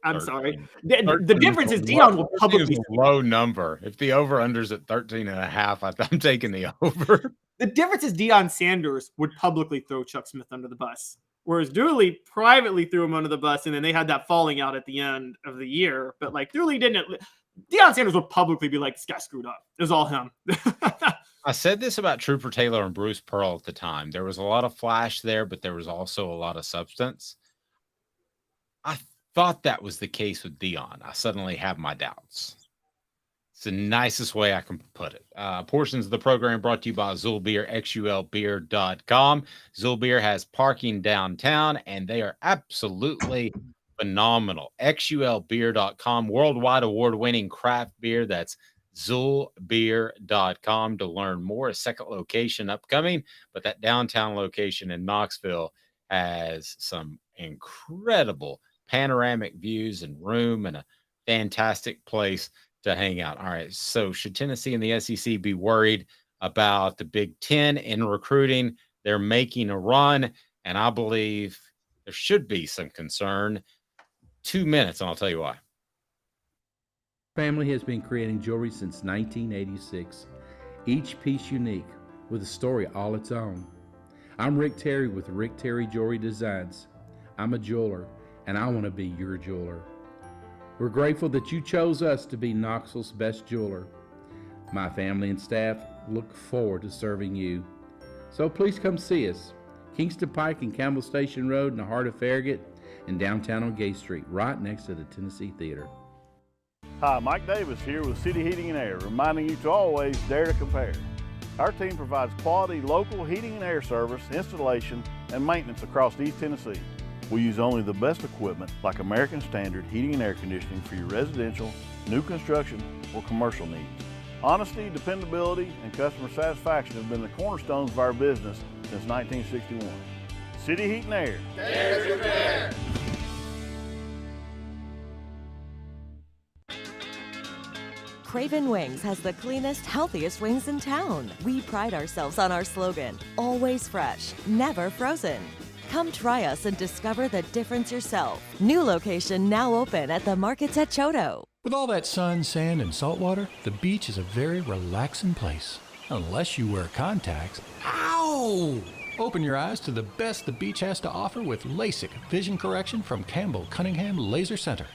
I'm 13. sorry. The 13 difference is a Deion will 13 publicly is a low number. If the over-under's at 13.5, I'm taking the over. The difference is Deion Sanders would publicly throw Chuck Smith under the bus, whereas Dooley privately threw him under the bus, and then they had that falling out at the end of the year. But like Dooley didn't. Deion Sanders would publicly be like, "This guy screwed up." It was all him. I said this about Trooper Taylor and Bruce Pearl at the time. There was a lot of flash there, but there was also a lot of substance. I thought that was the case with Deion. I suddenly have my doubts. It's the nicest way I can put it. Portions of the program brought to you by Azul Beer, xulbeer.com. Azul Beer has parking downtown, and they are absolutely phenomenal. xulbeer.com, worldwide award-winning craft beer. That's zulbeer.com to learn more. A second location upcoming, but that downtown location in Knoxville has some incredible panoramic views and room and a fantastic place to hang out. All right, so should Tennessee and the SEC be worried about the Big Ten in recruiting? They're making a run, and I believe there should be some concern. 2 minutes, and I'll tell you why. Family has been creating jewelry since 1986, each piece unique with a story all its own. I'm Rick Terry with Rick Terry Jewelry Designs. I'm a jeweler, and I want to be your jeweler. We're grateful that you chose us to be Knoxville's best jeweler. My family and staff look forward to serving you. So please come see us. Kingston Pike and Campbell Station Road in the heart of Farragut, and downtown on Gay Street, right next to the Tennessee Theater. Hi, Mike Davis here with City Heating and Air, reminding you to always dare to compare. Our team provides quality local heating and air service, installation, and maintenance across East Tennessee. We use only the best equipment like American Standard heating and air conditioning for your residential, new construction, or commercial needs. Honesty, dependability, and customer satisfaction have been the cornerstones of our business since 1961. City Heat and Air. Dare to compare. Craven Wings has the cleanest, healthiest wings in town. We pride ourselves on our slogan, always fresh, never frozen. Come try us and discover the difference yourself. New location now open at the Markets at Choto. With all that sun, sand, and salt water, the beach is a very relaxing place. Unless you wear contacts. Ow! Open your eyes to the best the beach has to offer with LASIK vision correction from Campbell Cunningham Laser Center.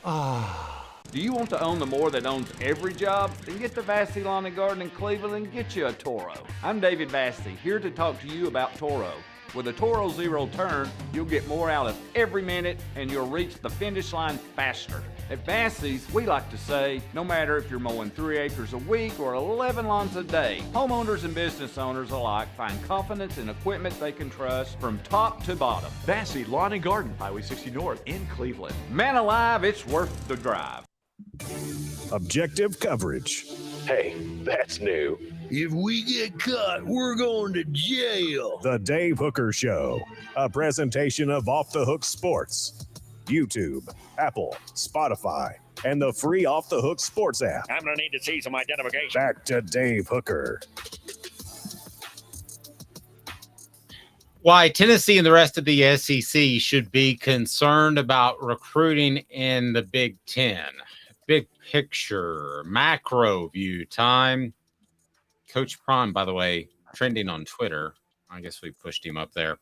Ah. Do you want to own the more that owns every job? Then get to Vassy Lawn and Garden in Cleveland and get you a Toro. I'm David Vassy, here to talk to you about Toro. With a Toro Zero Turn, you'll get more out of every minute and you'll reach the finish line faster. At Vassy's, we like to say, no matter if you're mowing 3 acres a week or 11 lawns a day, homeowners and business owners alike find confidence in equipment they can trust from top to bottom. Vassy Lawn and Garden, Highway 60 North in Cleveland. Man alive, it's worth the drive. Objective coverage. Hey, that's new. If we get caught, we're going to jail. The Dave Hooker Show, a presentation of Off the Hook Sports. YouTube, Apple, Spotify, and the free Off the Hook Sports app. I'm going to need to see some identification. Back to Dave Hooker. Why Tennessee and the rest of the SEC should be concerned about recruiting in the Big Ten. Big picture, macro view time. Coach Prime, by the way, trending on Twitter. I guess we pushed him up there.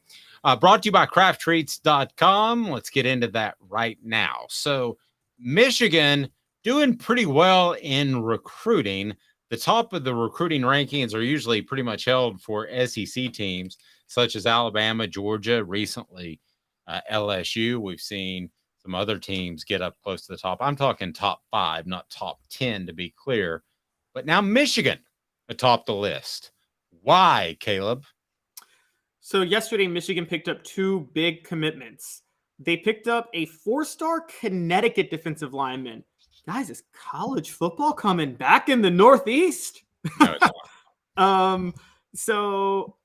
Brought to you by crafttreats.com. Let's get into that right now. So Michigan doing pretty well in recruiting. The top of the recruiting rankings are usually pretty much held for SEC teams such as Alabama, Georgia, recently LSU. We've seen some other teams get up close to the top. I'm talking top 5, not top 10 to be clear. But now Michigan atop the list. Why, Caleb? So yesterday, Michigan picked up 2 big commitments. They picked up a 4-star Connecticut defensive lineman. Guys, is college football coming back in the Northeast? No, so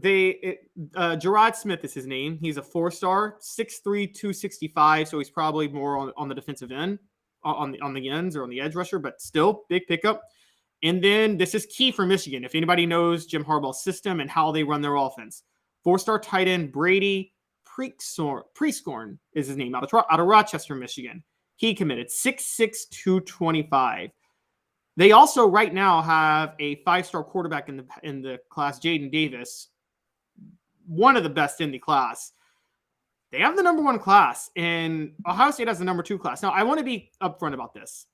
Gerard Smith is his name. He's a 4-star, 6'3", 265. So he's probably more on the defensive end, on the ends or on the edge rusher, but still big pickup. And then this is key for Michigan. If anybody knows Jim Harbaugh's system and how they run their offense, 4-star tight end Brady Prescorn is his name, out of Rochester, Michigan. He committed 6'6", 225. They also right now have a 5-star quarterback in the class, Jaden Davis, one of the best in the class. They have the number 1 class, and Ohio State has the number 2 class. Now, I want to be upfront about this.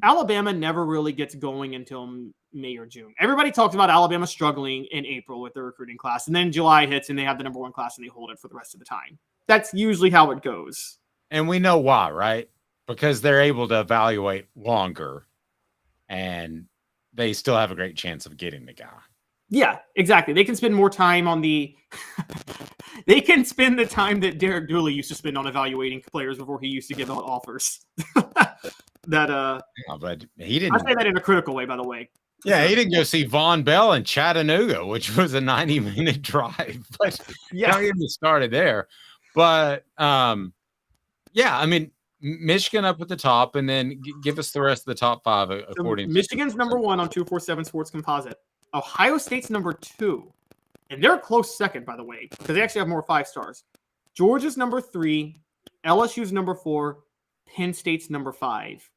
Alabama never really gets going until May or June. Everybody talks about Alabama struggling in April with their recruiting class, and then July hits and they have the number 1 class and they hold it for the rest of the time. That's usually how it goes. And we know why, right? Because they're able to evaluate longer and they still have a great chance of getting the guy. Yeah, exactly. They can spend more time on the they can spend the time that Derek Dooley used to spend on evaluating players before he used to give out offers. But he didn't. I say that in a critical way, by the way. Yeah, he didn't go see Von Bell in Chattanooga, which was a 90-minute drive. But yeah, don't get me started there. But yeah, I mean, Michigan up at the top, and then give us the rest of the top 5 according to Michigan's number 1 on 247 Sports Composite. Ohio State's number 2, and they're a close second, by the way, because they actually have more 5 stars. Georgia's number 3, LSU's number 4, Penn State's number 5.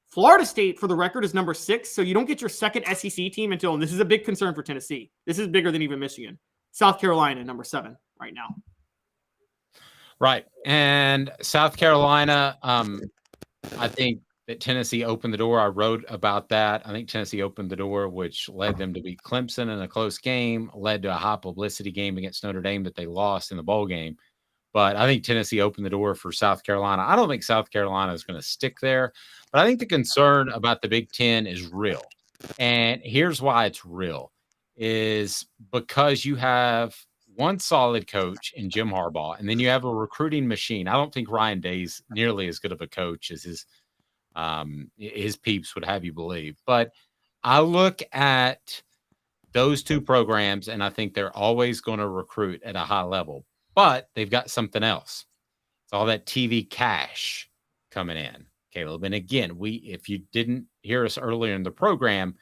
Florida State, for the record, is number 6, so you don't get your second SEC team until, and this is a big concern for Tennessee. This is bigger than even Michigan. South Carolina, number 7 right now. Right. And South Carolina, I think that Tennessee opened the door. I wrote about that. I think Tennessee opened the door, which led them to beat Clemson in a close game, led to a high publicity game against Notre Dame that they lost in the bowl game. But I think Tennessee opened the door for South Carolina. I don't think South Carolina is going to stick there, but I think the concern about the Big Ten is real. And here's why it's real, is because you have one solid coach in Jim Harbaugh, and then you have a recruiting machine. I don't think Ryan Day's nearly as good of a coach as his peeps would have you believe. But I look at those 2 programs, and I think they're always going to recruit at a high level. But they've got something else. It's all that TV cash coming in, Caleb. And again, if you didn't hear us earlier in the program,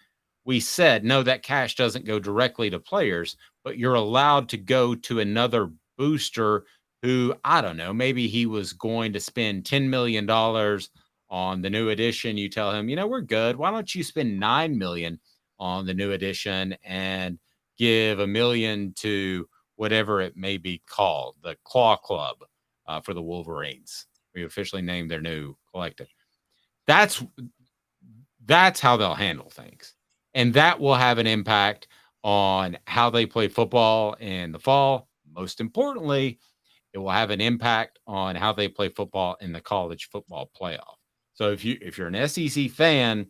we said, no, that cash doesn't go directly to players, but you're allowed to go to another booster who, I don't know, maybe he was going to spend $10 million on the new edition. You tell him, we're good. Why don't you spend $9 million on the new edition and give $1 million to whatever it may be called, the Claw Club for the Wolverines. We officially named their new collective. That's how they'll handle things. And that will have an impact on how they play football in the fall. Most importantly, it will have an impact on how they play football in the college football playoff. So if you're an SEC fan,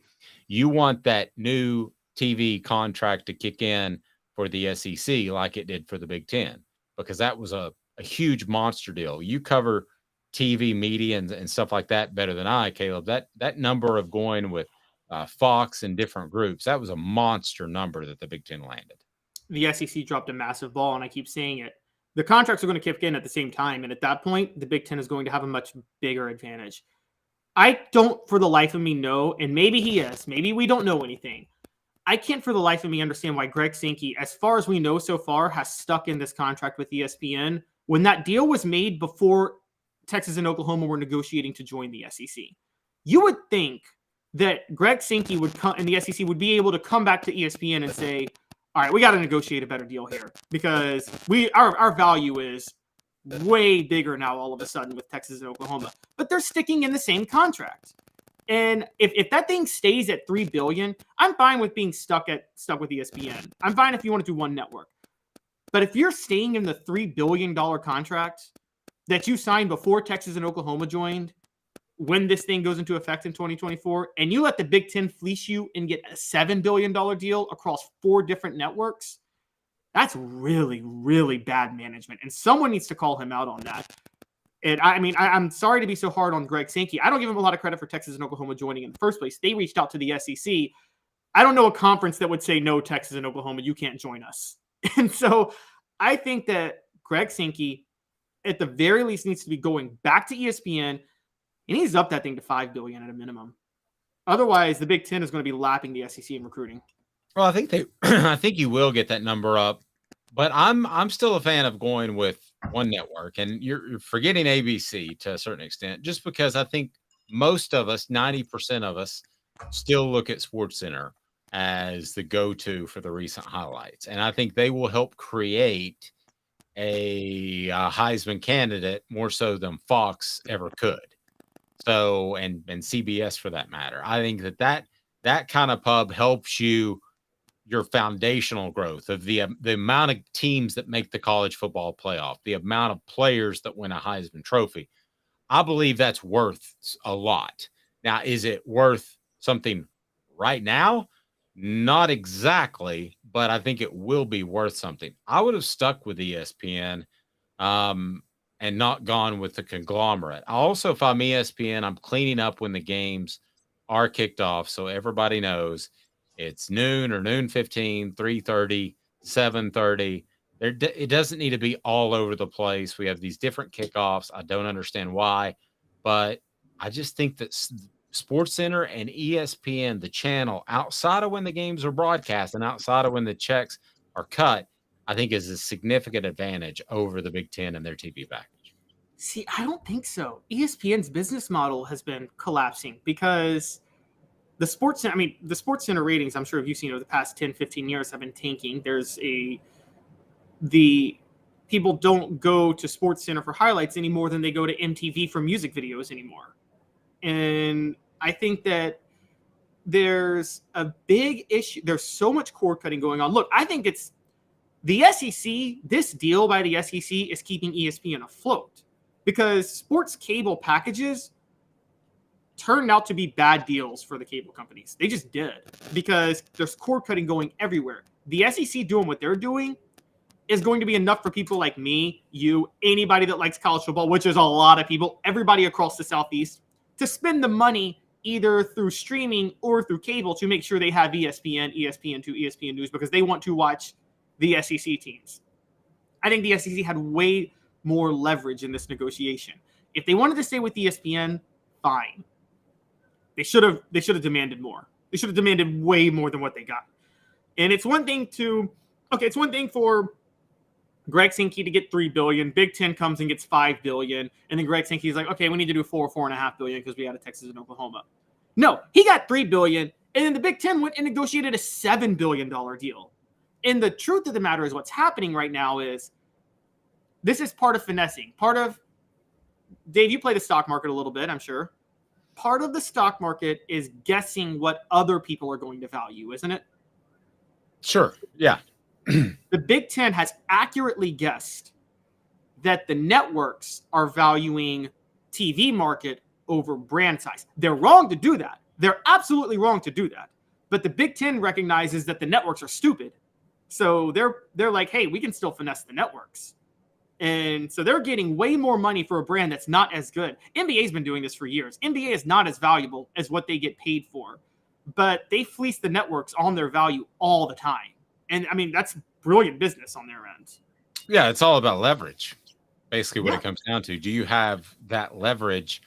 you want that new TV contract to kick in for the SEC like it did for the Big Ten, because that was a huge monster deal. You cover TV media and stuff like that better than I, Caleb. That number of going with Fox and different groups, that was a monster number that the Big Ten landed. The SEC dropped a massive ball, and I keep saying it. The contracts are going to kick in at the same time, and at that point, the Big Ten is going to have a much bigger advantage. I don't, for the life of me, know, and maybe he is. Maybe we don't know anything. I can't for the life of me understand why Greg Sankey, as far as we know so far, has stuck in this contract with ESPN when that deal was made before Texas and Oklahoma were negotiating to join the SEC. You would think that Greg Sankey would come and the SEC would be able to come back to ESPN and say, all right, we got to negotiate a better deal here because our value is way bigger now all of a sudden with Texas and Oklahoma. But they're sticking in the same contract. And if that thing stays at $3 billion, I'm fine with being stuck with ESPN. I'm fine if you want to do one network. But if you're staying in the $3 billion contract that you signed before Texas and Oklahoma joined, when this thing goes into effect in 2024, and you let the Big Ten fleece you and get a $7 billion deal across 4 different networks, that's really, really bad management. And someone needs to call him out on that. And I mean, I'm sorry to be so hard on Greg Sankey. I don't give him a lot of credit for Texas and Oklahoma joining in the first place. They reached out to the SEC. I don't know a conference that would say, no, Texas and Oklahoma, you can't join us. And so I think that Greg Sankey, at the very least, needs to be going back to ESPN, and he's up that thing to $5 billion at a minimum. Otherwise, the Big Ten is going to be lapping the SEC in recruiting. Well, I think you will get that number up, but I'm still a fan of going with one network, and you're forgetting ABC to a certain extent, just because I think most of us, 90% of us, still look at SportsCenter as the go-to for the recent highlights. And I think they will help create a Heisman candidate more so than Fox ever could. So, and CBS for that matter. I think that kind of pub helps your foundational growth of the amount of teams that make the college football playoff, the amount of players that win a Heisman Trophy. I believe that's worth a lot. Now, is it worth something right now? Not exactly, but I think it will be worth something. I would have stuck with ESPN and not gone with the conglomerate. Also, if I'm ESPN, I'm cleaning up when the games are kicked off, so everybody knows it's noon or noon 15, 3:30, 7:30. It doesn't need to be all over the place. We have these different kickoffs. I don't understand why, but I just think that SportsCenter and ESPN, the channel, outside of when the games are broadcast and outside of when the checks are cut, I think is a significant advantage over the Big Ten and their TV package. See, I don't think so. ESPN's business model has been collapsing because the SportsCenter ratings, I'm sure if you've seen over the past 10, 15 years, have been tanking. The people don't go to SportsCenter for highlights any more than they go to MTV for music videos anymore. And I think that there's a big issue. There's so much cord cutting going on. Look, I think it's the SEC. This deal by the SEC is keeping ESPN afloat because sports cable packages turned out to be bad deals for the cable companies. They just did because there's cord cutting going everywhere. The SEC doing what they're doing is going to be enough for people like me, you, anybody that likes college football, which is a lot of people, everybody across the Southeast, to spend the money either through streaming or through cable to make sure they have ESPN, ESPN2, ESPN News because they want to watch the SEC teams. I think the SEC had way more leverage in this negotiation. If they wanted to stay with ESPN, fine. They should have demanded more. They should have demanded way more than what they got. And it's one thing for Greg Sankey to get $3 billion. Big Ten comes and gets $5 billion. And then Greg Sankey's like, okay, we need to do $4.5 billion because we had a Texas and Oklahoma. No, he got $3 billion. And then the Big Ten went and negotiated a $7 billion deal. And the truth of the matter is what's happening right now is this is part of finessing. Dave, you play the stock market a little bit, I'm sure. Part of the stock market is guessing what other people are going to value, isn't it? Sure. Yeah. The Big Ten has accurately guessed that the networks are valuing TV market over brand size. They're wrong to do that. They're absolutely wrong to do that. But the Big Ten recognizes that the networks are stupid. So they're like, hey, we can still finesse the networks. And so they're getting way more money for a brand that's not as good. NBA's been doing this for years. NBA is not as valuable as what they get paid for. But they fleece the networks on their value all the time. And, I mean, that's brilliant business on their end. Yeah, it's all about leverage, basically what it comes down to. Do you have that leverage?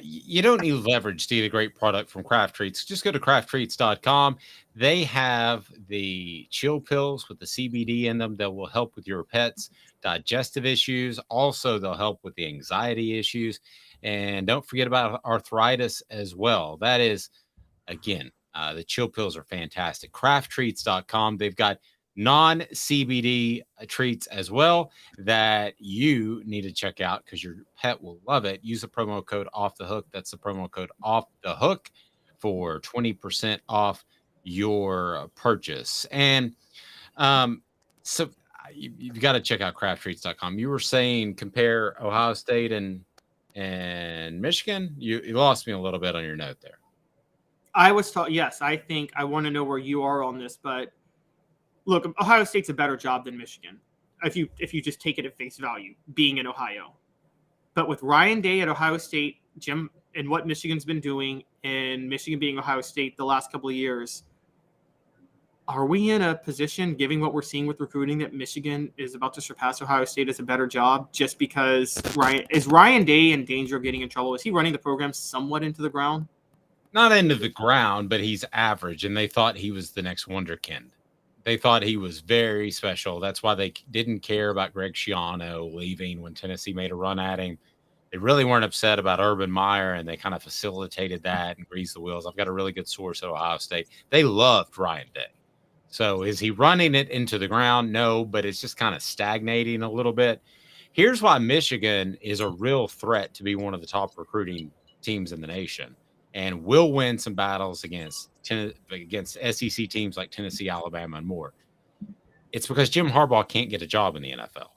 You don't need leverage to eat a great product from Craft Treats. Just go to crafttreats.com. They have the chill pills with the CBD in them that will help with your pet's digestive issues. Also, they'll help with the anxiety issues. And don't forget about arthritis as well. That is, again, the chill pills are fantastic. Crafttreats.com. They've got non-CBD treats as well that you need to check out because your pet will love it. Use the promo code Off the Hook. That's the promo code Off the Hook for 20% off your purchase. And so you've got to check out crafttreats.com. You were saying compare Ohio State and Michigan. You lost me a little bit on your note there. I was taught, yes, I think I want to know where you are on this, but look, Ohio State's a better job than Michigan if you just take it at face value, being in Ohio. But with Ryan Day at Ohio State, Jim, and what Michigan's been doing, and Michigan being Ohio State the last couple of years, are we in a position, given what we're seeing with recruiting, that Michigan is about to surpass Ohio State as a better job just because Ryan Day in danger of getting in trouble? Is he running the program somewhat into the ground? Not into the ground, but he's average, and they thought he was the next wonderkind. They thought he was very special. That's why they didn't care about Greg Schiano leaving when Tennessee made a run at him. They really weren't upset about Urban Meyer, and they kind of facilitated that and greased the wheels. I've got a really good source at Ohio State. They loved Ryan Day. So is he running it into the ground? No, but it's just kind of stagnating a little bit. Here's why Michigan is a real threat to be one of the top recruiting teams in the nation and will win some battles against SEC teams like Tennessee, Alabama, and more. It's because Jim Harbaugh can't get a job in the NFL.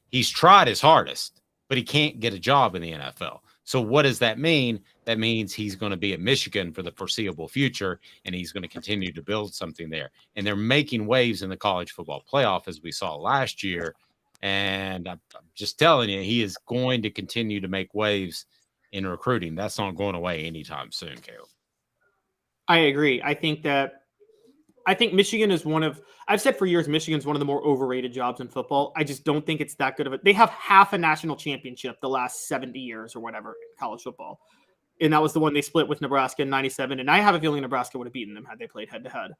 He's tried his hardest, but he can't get a job in the NFL. So what does that mean? That means he's going to be at Michigan for the foreseeable future, and he's going to continue to build something there. And they're making waves in the college football playoff, as we saw last year. And I'm just telling you, he is going to continue to make waves in recruiting. That's not going away anytime soon, Caleb. I agree. I think Michigan is I've said for years, Michigan's one of the more overrated jobs in football. I just don't think it's that good of it. They have half a national championship the last 70 years or whatever in college football. And that was the one they split with Nebraska in 97. And I have a feeling Nebraska would have beaten them had they played head to head.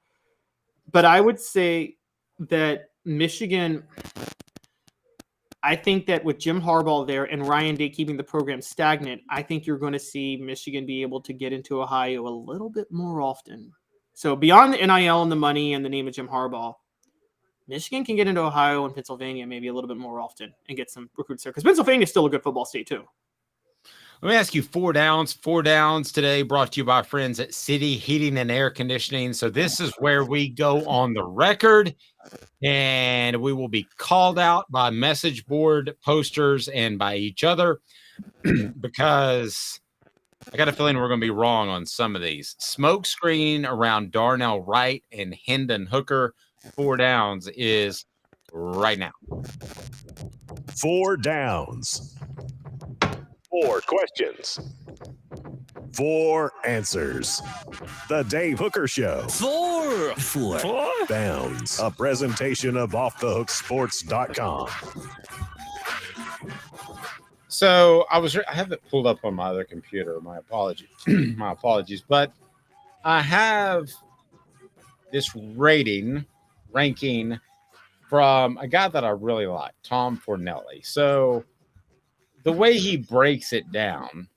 But I would say that Michigan, I think that with Jim Harbaugh there and Ryan Day keeping the program stagnant, I think you're going to see Michigan be able to get into Ohio a little bit more often. So beyond the NIL and the money and the name of Jim Harbaugh, Michigan can get into Ohio and Pennsylvania maybe a little bit more often and get some recruits there because Pennsylvania is still a good football state too. Let me ask you 4 downs. 4 downs today brought to you by friends at City Heating and Air Conditioning. So this is where we go on the record, and we will be called out by message board posters and by each other because I got a feeling we're going to be wrong on some of these. Smoke screen around Darnell Wright and Hendon Hooker. 4 downs is right now. 4 downs. 4 questions. 4 answers. The Dave Hooker Show. 4 downs. A presentation of offthehooksports.com. So I have it pulled up on my other computer. My apologies. My apologies. But I have this ranking from a guy that I really like, Tom Fornelli. So the way he breaks it down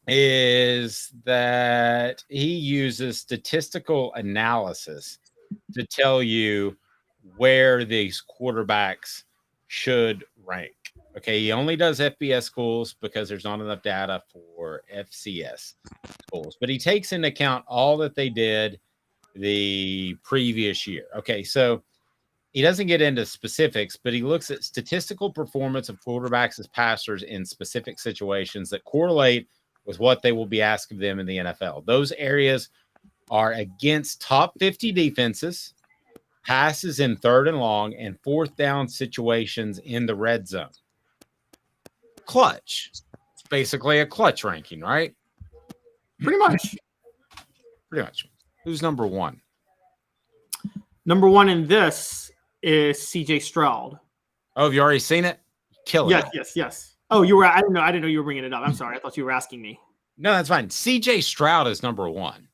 is that he uses statistical analysis to tell you where these quarterbacks should rank. Okay, he only does FBS schools because there's not enough data for FCS schools, but he takes into account all that they did the previous year. Okay, so he doesn't get into specifics, but he looks at statistical performance of quarterbacks as passers in specific situations that correlate with what they will be asked of them in the NFL. Those areas are against top 50 defenses, passes in 3rd and long, and 4th down situations in the red zone. Clutch. It's basically a clutch ranking, right? Pretty much. Pretty much. Who's number 1? Number 1 in this is CJ Stroud. Oh, have you already seen it? Killing it. Yes. Oh, I didn't know you were bringing it up. I'm sorry. I thought you were asking me. No, that's fine. CJ Stroud is number 1.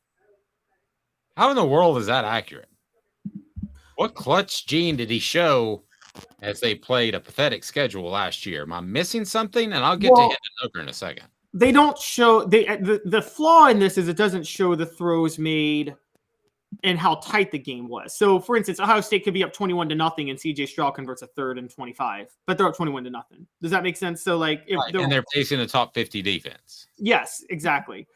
How in the world is that accurate? What clutch gene did he show as they played a pathetic schedule last year? Am I missing something? And I'll get to Hendon Hooker in a second. They don't show the flaw in this is it doesn't show the throws made and how tight the game was. So, for instance, Ohio State could be up 21-0, and CJ Stroud converts a 3rd and 25, but they're up 21-0. Does that make sense? So, like, and they're facing a top 50 defense. Yes, exactly.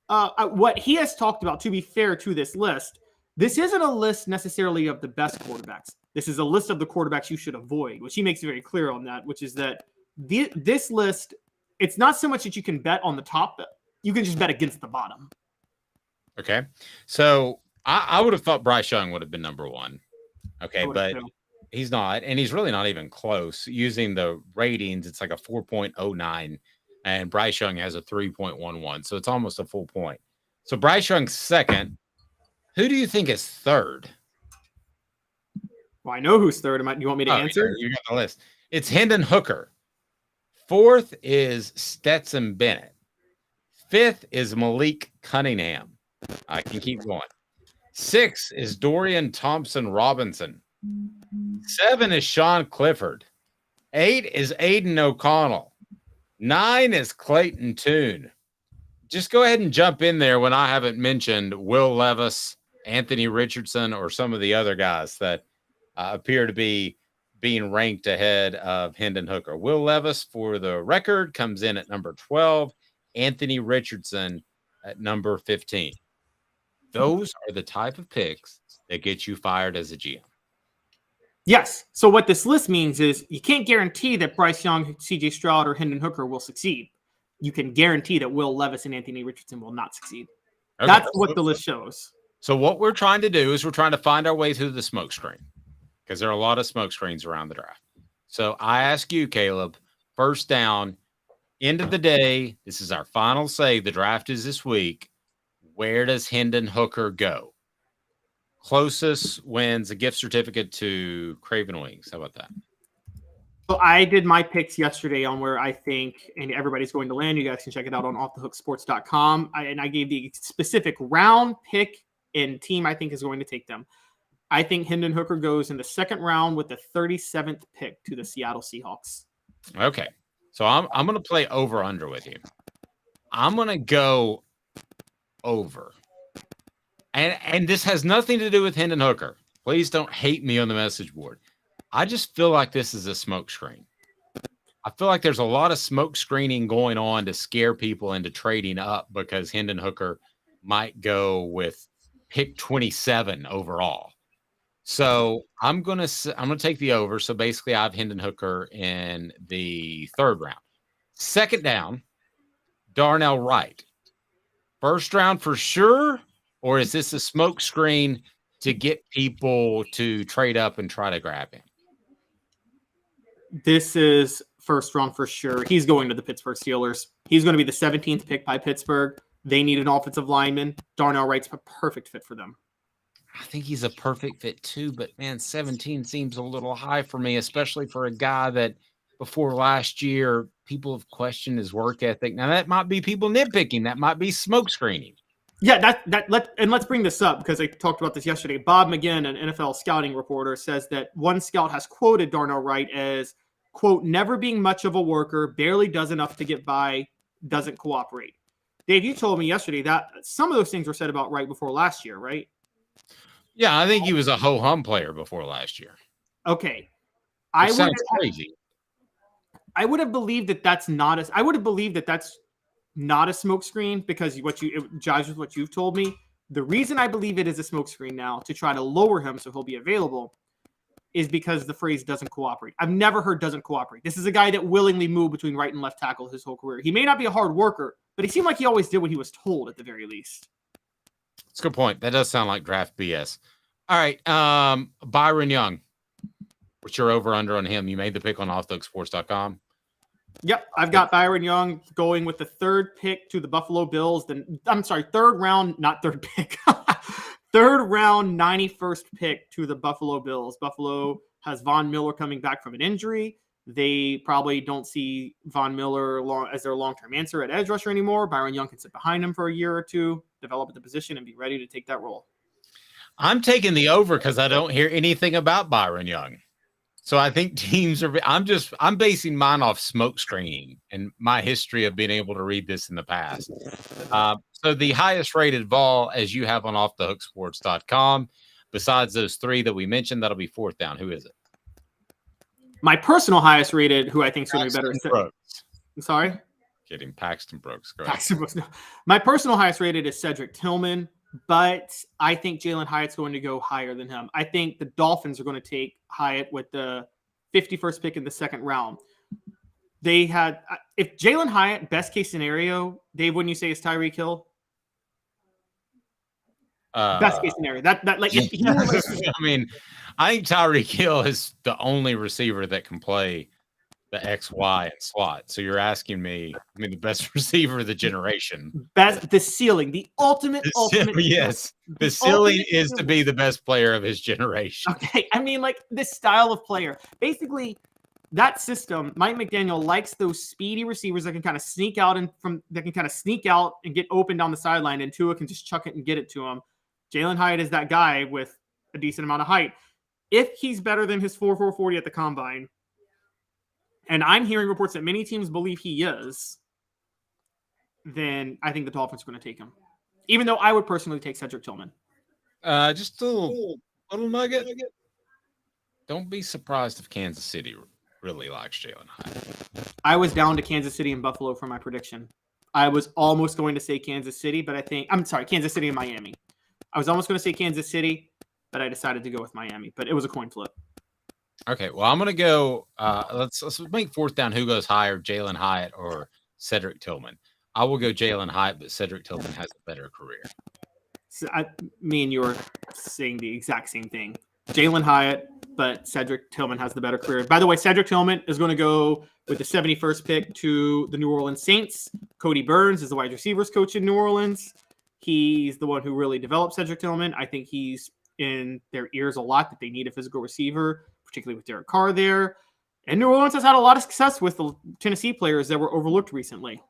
What he has talked about, to be fair to this list, this isn't a list necessarily of the best quarterbacks. This is a list of the quarterbacks you should avoid, which he makes very clear on that, which is that this list, it's not so much that you can bet on the top, you can just bet against the bottom. Okay. So I would have thought Bryce Young would have been number 1. Okay, but he's not, and he's really not even close. Using the ratings, it's like a 4.09, and Bryce Young has a 3.11, so it's almost a full point. So Bryce Young's 2nd. Who do you think is 3rd? Well, I know who's 3rd. Do you want me to answer? You got the list. It's Hendon Hooker. 4th is Stetson Bennett. 5th is Malik Cunningham. I can keep going. 6 is Dorian Thompson-Robinson. 7 is Sean Clifford. 8 is Aiden O'Connell. 9 is Clayton Tune. Just go ahead and jump in there when I haven't mentioned Will Levis, Anthony Richardson, or some of the other guys that appear to be being ranked ahead of Hendon Hooker. Will Levis, for the record, comes in at number 12. Anthony Richardson at number 15. Those are the type of picks that get you fired as a GM. Yes. So what this list means is you can't guarantee that Bryce Young, CJ Stroud, or Hendon Hooker will succeed. You can guarantee that Will Levis and Anthony Richardson will not succeed. Okay. That's what the list shows. So what we're trying to do is we're trying to find our way through the smoke screen, because there are a lot of smoke screens around the draft. So I ask you, Caleb, first down, end of the day, this is our final say. The draft is this week. Where does Hendon Hooker go? Closest wins a gift certificate to Craven Wings. How about that? So I did my picks yesterday on where I think, and everybody's going to land. You guys can check it out on offthehooksports.com. And I gave the specific round, pick, and team I think is going to take them. I think Hendon Hooker goes in the second round with the 37th pick to the Seattle Seahawks. Okay. So I'm going to play over-under with you. I'm going to go over. And this has nothing to do with Hendon Hooker. Please don't hate me on the message board. I just feel like this is a smoke screen. I feel like there's a lot of smoke screening going on to scare people into trading up because Hendon Hooker might go with pick 27 overall. So I'm gonna take the over. So basically, I have Hendon Hooker in the third round. Second down, Darnell Wright. First round for sure, or is this a smoke screen to get people to trade up and try to grab him? This is first round for sure. He's going to the Pittsburgh Steelers. He's going to be the 17th pick by Pittsburgh. They need an offensive lineman. Darnell Wright's a perfect fit for them. I think he's a perfect fit too, but man, 17 seems a little high for me, especially for a guy that before last year, people have questioned his work ethic. Now that might be people nitpicking. That might be smoke screening. Yeah, let's bring this up because I talked about this yesterday. Bob McGinn, an NFL scouting reporter, says that one scout has quoted Darnell Wright as, quote, never being much of a worker, barely does enough to get by, doesn't cooperate. Dave, you told me yesterday that some of those things were said about Wright before last year, right? Yeah, I think he was a ho-hum player before last year. Okay. Sounds crazy. I would have believed that that's not a smokescreen because it jives with what you've told me. The reason I believe it is a smokescreen now to try to lower him so he'll be available is because the phrase doesn't cooperate. I've never heard doesn't cooperate. This is a guy that willingly moved between right and left tackle his whole career. He may not be a hard worker, but he seemed like he always did what he was told at the very least. That's a good point. That does sound like draft BS. All right. Byron Young. What's your over-under on him? You made the pick on offthehooksports.com. Yep, I've got Byron Young going with the third pick to the Buffalo Bills. Third round, not third pick. Third round, 91st pick to the Buffalo Bills. Buffalo has Von Miller coming back from an injury. They probably don't see Von Miller as their long-term answer at edge rusher anymore. Byron Young can sit behind him for a year or two, develop at the position, and be ready to take that role. I'm taking the over because I don't hear anything about Byron Young. So I think teams are. I'm basing mine off smoke screening and my history of being able to read this in the past. So the highest rated Vol, as you have on offthehooksports.com, besides those three that we mentioned, that'll be fourth down. Who is it? My personal highest rated, who I think is going to be better. I'm sorry? Kidding. Paxton Brooks. Go Paxton Brooks. No. My personal highest rated is Cedric Tillman, but I think Jalen Hyatt's going to go higher than him. I think the Dolphins are going to take Hyatt with the 51st pick in the second round. They had, if Jalen Hyatt, best case scenario, Dave, wouldn't you say is Tyreek Hill? Best case scenario. I mean, I think Tyreek Hill is the only receiver that can play the X, Y, and slot. So you're asking me, the best receiver of the generation. The ceiling, the ultimate. Yes. The ceiling is to be the best player of his generation. Okay. This style of player. Basically, that system, Mike McDaniel likes those speedy receivers that can kind of sneak out and get open down the sideline, and Tua can just chuck it and get it to him. Jalen Hyatt is that guy with a decent amount of height. If he's better than his 4.40 at the combine, and I'm hearing reports that many teams believe he is, then I think the Dolphins are going to take him. Even though I would personally take Cedric Tillman. Just a little nugget. Don't be surprised if Kansas City really likes Jalen Hyatt. I was down to Kansas City and Buffalo for my prediction. I was almost going to say Kansas City, but Kansas City and Miami. I was almost going to say Kansas City, but I decided to go with Miami. But it was a coin flip. Okay, well, I'm going to go. Let's make fourth down. Who goes higher, Jalen Hyatt or Cedric Tillman? I will go Jalen Hyatt, but Cedric Tillman has a better career. So me and you are saying the exact same thing. Jalen Hyatt, but Cedric Tillman has the better career. By the way, Cedric Tillman is going to go with the 71st pick to the New Orleans Saints. Cody Burns is the wide receivers coach in New Orleans. He's the one who really developed Cedric Tillman. I think he's in their ears a lot that they need a physical receiver, particularly with Derek Carr there. And New Orleans has had a lot of success with the Tennessee players that were overlooked recently.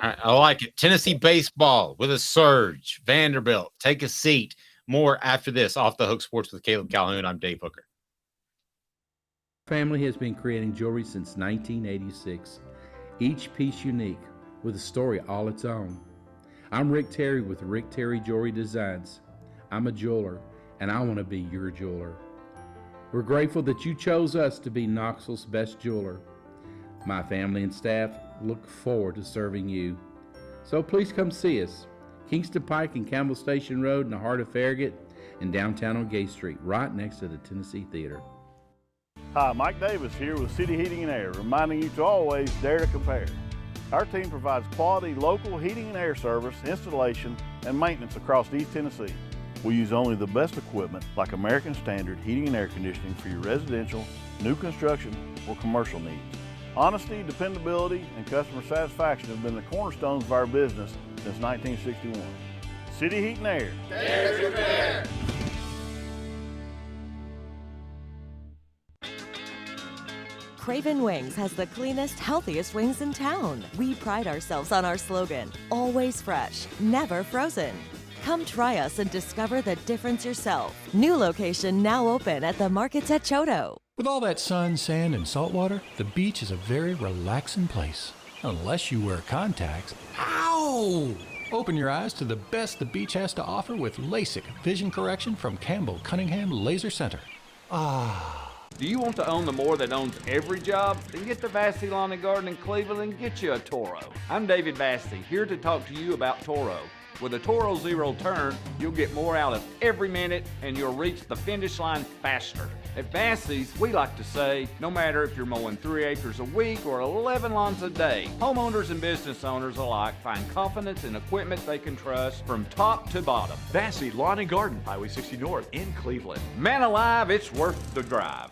I like it. Tennessee baseball with a surge. Vanderbilt, take a seat. More after this. Off the Hook Sports with Caleb Calhoun. I'm Dave Hooker. Family has been creating jewelry since 1986. Each piece unique with a story all its own. I'm Rick Terry with Rick Terry Jewelry Designs. I'm a jeweler, and I want to be your jeweler. We're grateful that you chose us to be Knoxville's best jeweler. My family and staff look forward to serving you. So please come see us. Kingston Pike and Campbell Station Road in the heart of Farragut and downtown on Gay Street, right next to the Tennessee Theater. Hi, Mike Davis here with City Heating and Air, reminding you to always dare to compare. Our team provides quality local heating and air service, installation, and maintenance across East Tennessee. We use only the best equipment like American Standard heating and air conditioning for your residential, new construction, or commercial needs. Honesty, dependability, and customer satisfaction have been the cornerstones of our business since 1961. City Heat and Air. Dare to compare. Craven Wings has the cleanest, healthiest wings in town. We pride ourselves on our slogan, always fresh, never frozen. Come try us and discover the difference yourself. New location now open at the markets at Choto. With all that sun, sand, and salt water, the beach is a very relaxing place. Unless you wear contacts. Ow! Open your eyes to the best the beach has to offer with LASIK vision correction from Campbell Cunningham Laser Center. Do you want to own the more that owns every job? Then get to Vassy Lawn and Garden in Cleveland and get you a Toro. I'm David Vassy, here to talk to you about Toro. With a Toro Zero Turn, you'll get more out of every minute and you'll reach the finish line faster. At Vassy's, we like to say, no matter if you're mowing 3 acres a week or 11 lawns a day, homeowners and business owners alike find confidence in equipment they can trust from top to bottom. Vassy Lawn and Garden, Highway 60 North in Cleveland. Man alive, it's worth the drive.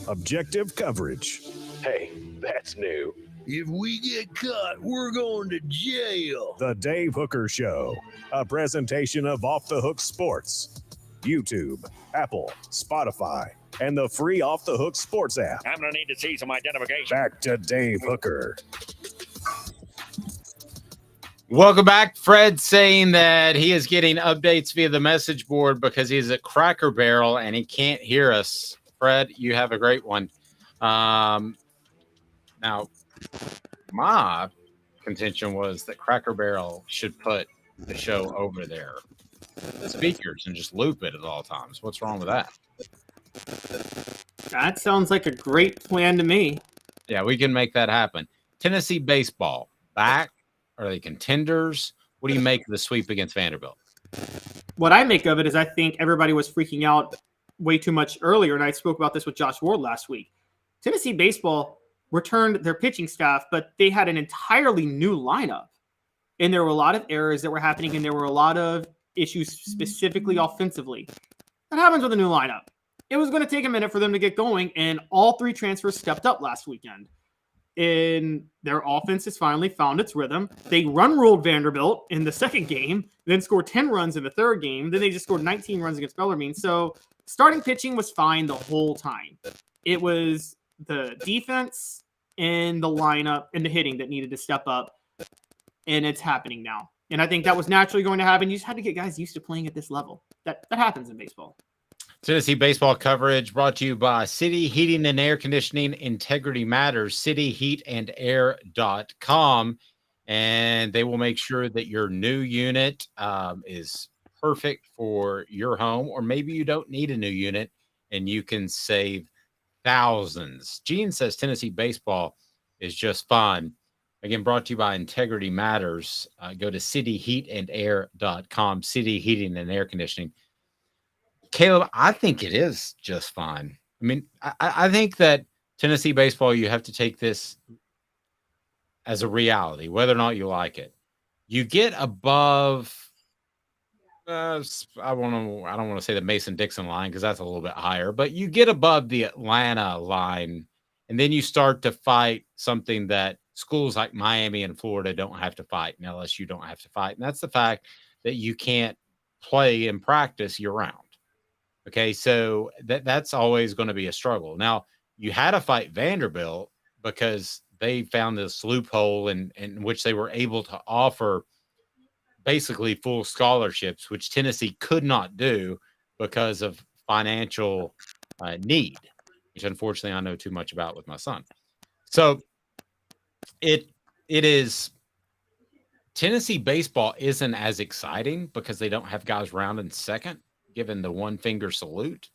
Objective coverage. Hey, that's new. If we get caught, we're going to jail. The Dave Hooker Show, a presentation of Off the Hook Sports. YouTube, Apple, Spotify, and the free Off the Hook Sports app. I'm going to need to see some identification. Back to Dave Hooker. Welcome back. Fred saying that he is getting updates via the message board because he's at Cracker Barrel and he can't hear us. Fred, you have a great one. Now, my contention was that Cracker Barrel should put the show over their speakers and just loop it at all times. What's wrong with that? That sounds like a great plan to me. Yeah, we can make that happen. Tennessee baseball, back? Are they contenders? What do you make of the sweep against Vanderbilt? What I make of it is I think everybody was freaking out way too much earlier, and I spoke about this with Josh Ward last week. Tennessee baseball returned their pitching staff, but they had an entirely new lineup. And there were a lot of errors that were happening, and there were a lot of issues specifically offensively. That happens with a new lineup. It was going to take a minute for them to get going, and all three transfers stepped up last weekend. And their offense has finally found its rhythm. They run-ruled Vanderbilt in the second game, then scored 10 runs in the third game. Then they just scored 19 runs against Bellarmine. So starting pitching was fine the whole time. It was the defense and the lineup and the hitting that needed to step up, and it's happening now. And I think that was naturally going to happen. You just had to get guys used to playing at this level. That happens in baseball. Tennessee baseball coverage brought to you by City Heating and Air Conditioning. Integrity matters. cityheatandair.com. And they will make sure that your new unit is perfect for your home, or maybe you don't need a new unit and you can save thousands. Gene says Tennessee baseball is just fun. Again, brought to you by Integrity Matters. Go to cityheatandair.com. City Heating and Air Conditioning. Caleb, I think it is just fine. I mean, I think that Tennessee baseball, you have to take this as a reality, whether or not you like it. You get above, I don't want to say the Mason-Dixon line because that's a little bit higher, but you get above the Atlanta line, and then you start to fight something that schools like Miami and Florida don't have to fight, and LSU don't have to fight, and that's the fact that you can't play and practice year-round. Okay, so that's always going to be a struggle. Now, you had to fight Vanderbilt because they found this loophole in which they were able to offer basically full scholarships, which Tennessee could not do because of financial need, which unfortunately I know too much about with my son. So it is Tennessee baseball isn't as exciting because they don't have guys rounding second, given the one finger salute.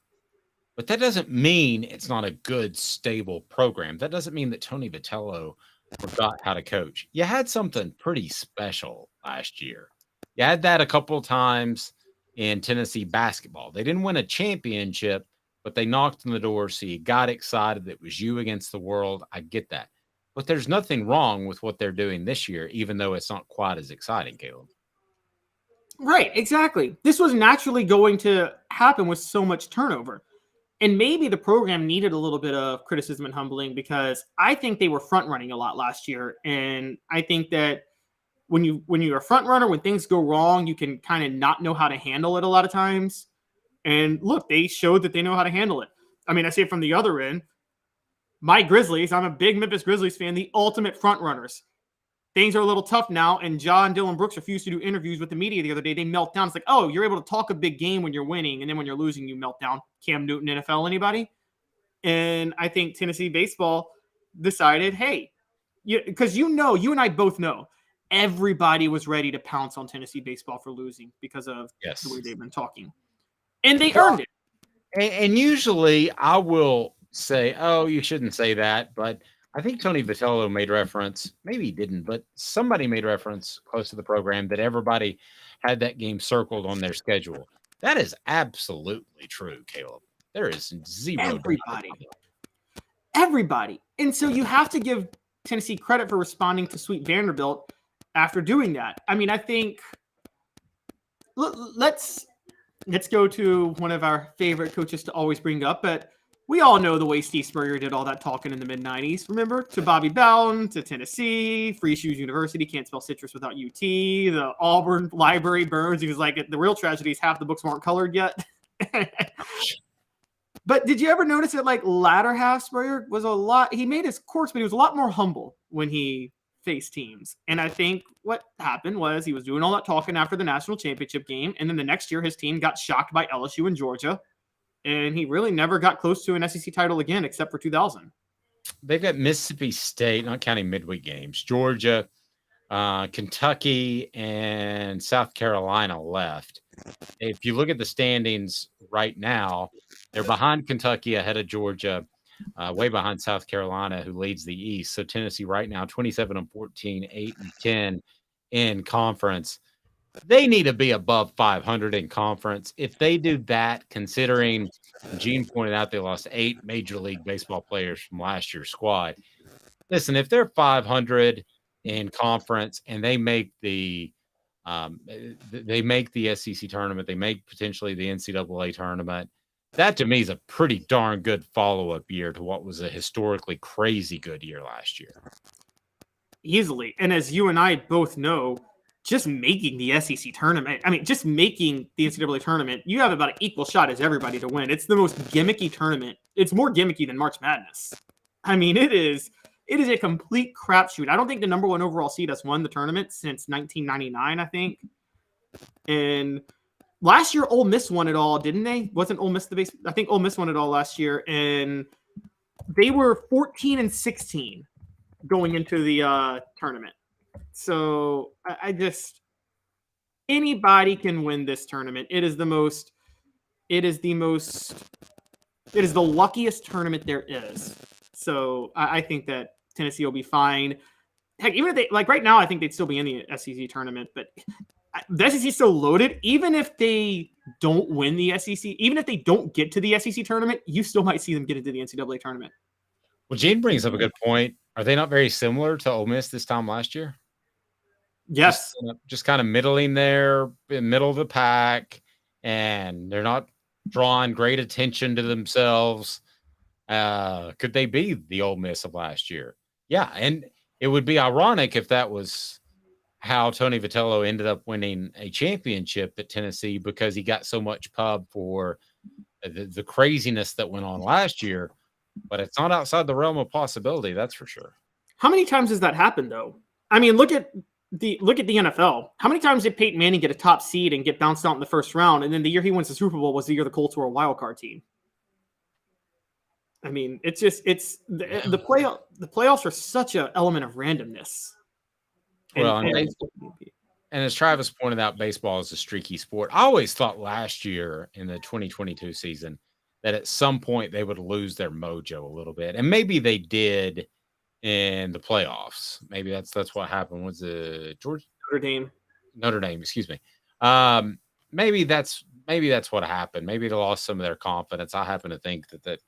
But that doesn't mean it's not a good, stable program. That doesn't mean that Tony Vitello forgot how to coach. You had something pretty special last year. You had that a couple of times in Tennessee basketball. They didn't win a championship, but they knocked on the door, so you got excited that it was you against the world. I get that. But there's nothing wrong with what they're doing this year, even though it's not quite as exciting, Caleb. Right, exactly. This was naturally going to happen with so much turnover. And maybe the program needed a little bit of criticism and humbling because I think they were front running a lot last year. And I think that when you're a front runner, when things go wrong, you can kind of not know how to handle it a lot of times. And look, they showed that they know how to handle it. I mean, I say it from the other end. My Grizzlies, I'm a big Memphis Grizzlies fan, the ultimate front runners. Things are a little tough now, and John Dylan Brooks refused to do interviews with the media the other day. They melt down. It's like, oh, you're able to talk a big game when you're winning, and then when you're losing, you melt down. Cam Newton, NFL, anybody? And I think Tennessee baseball decided, hey, because you and I both know, everybody was ready to pounce on Tennessee baseball for losing because of the way they've been talking. And they earned it. And usually I will say, oh, you shouldn't say that, but I think Tony Vitello made reference, maybe he didn't, but somebody made reference close to the program that everybody had that game circled on their schedule. That is absolutely true, Caleb. There is zero. Everybody. And so you have to give Tennessee credit for responding to Sweet Vanderbilt after doing that. I mean, I think let's go to one of our favorite coaches to always bring up, but we all know the way Steve Spurrier did all that talking in the mid-'90s. Remember? To Bobby Bowden, to Tennessee, Free Shoes University, can't spell citrus without UT, the Auburn Library burns. He was like, the real tragedy is half the books weren't colored yet. But did you ever notice that, like, latter half Spurrier was he made his course, but he was a lot more humble when he faced teams. And I think what happened was he was doing all that talking after the national championship game, and then the next year his team got shocked by LSU and Georgia. And he really never got close to an SEC title again, except for 2000. They've got Mississippi State, not counting midweek games, Georgia, Kentucky, and South Carolina left. If you look at the standings right now, they're behind Kentucky, ahead of Georgia, way behind South Carolina, who leads the East. So Tennessee right now, 27-14, 8-10 in conference. They need to be above 500 in conference. If they do that, considering Gene pointed out they lost 8 Major League Baseball players from last year's squad. Listen, if they're 500 in conference and they make the SEC tournament, they make potentially the NCAA tournament, that to me is a pretty darn good follow-up year to what was a historically crazy good year last year. Easily. And as you and I both know, just making the SEC tournament, just making the NCAA tournament, you have about an equal shot as everybody to win. It's the most gimmicky tournament. It's more gimmicky than March Madness. It is a complete crapshoot. I don't think the number 1 overall seed has won the tournament since 1999, I think. And last year Ole Miss won it all, didn't they? Wasn't Ole Miss the base? I think Ole Miss won it all last year, and they were 14-16 going into the tournament. So I just anybody can win this tournament. It is the luckiest tournament there is. So I think that Tennessee will be fine. Heck, even if they right now, I think they'd still be in the SEC tournament, but the SEC is so loaded. Even if they don't win the SEC, even if they don't get to the SEC tournament, you still might see them get into the NCAA tournament. Well, Gene brings up a good point. Are they not very similar to Ole Miss this time last year? Yes. Just kind of middling there, middle of the pack, and they're not drawing great attention to themselves. Could they be the Ole Miss of last year? Yeah, and it would be ironic if that was how Tony Vitello ended up winning a championship at Tennessee, because he got so much pub for the craziness that went on last year. But it's not outside the realm of possibility, that's for sure. How many times has that happened, though? I mean, look at the NFL. How many times did Peyton Manning get a top seed and get bounced out in the first round, and then the year he wins the Super Bowl was the year the Colts were a wild card team? I mean, the playoffs are such an element of randomness. And as Travis pointed out, baseball is a streaky sport. I always thought last year in the 2022 season that at some point they would lose their mojo a little bit, and maybe they did in the playoffs. Maybe that's what happened. Was it Notre Dame, excuse me. Maybe that's what happened. Maybe they lost some of their confidence. I happen to think that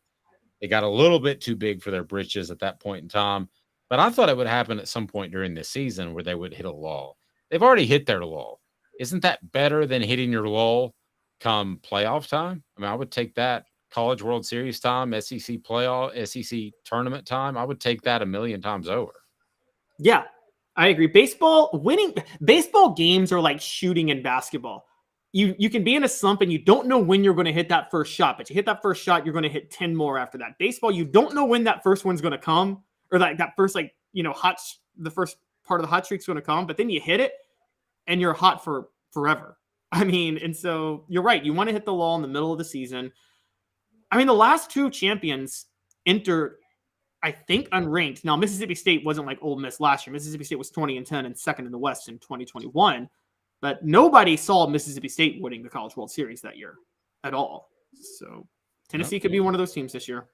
they got a little bit too big for their britches at that point in time. But I thought it would happen at some point during the season where they would hit a lull. They've already hit their lull. Isn't that better than hitting your lull come playoff time? I mean, I would take that. College World Series time, SEC playoff, SEC tournament time. I would take that 1,000,000 times over. Yeah, I agree. Baseball games are like shooting in basketball. You can be in a slump and you don't know when you're going to hit that first shot, but you hit that first shot, you're going to hit 10 more after that. Baseball, you don't know when that first one's going to come, or that first the first part of the hot streak's going to come, but then you hit it and you're hot for forever. I mean, and so you're right. You want to hit the lull in the middle of the season. I mean, the last two champions entered, I think, unranked. Now, Mississippi State wasn't like Ole Miss last year. Mississippi State was 20-10 and second in the West in 2021. But nobody saw Mississippi State winning the College World Series that year at all. So Tennessee could be one of those teams this year.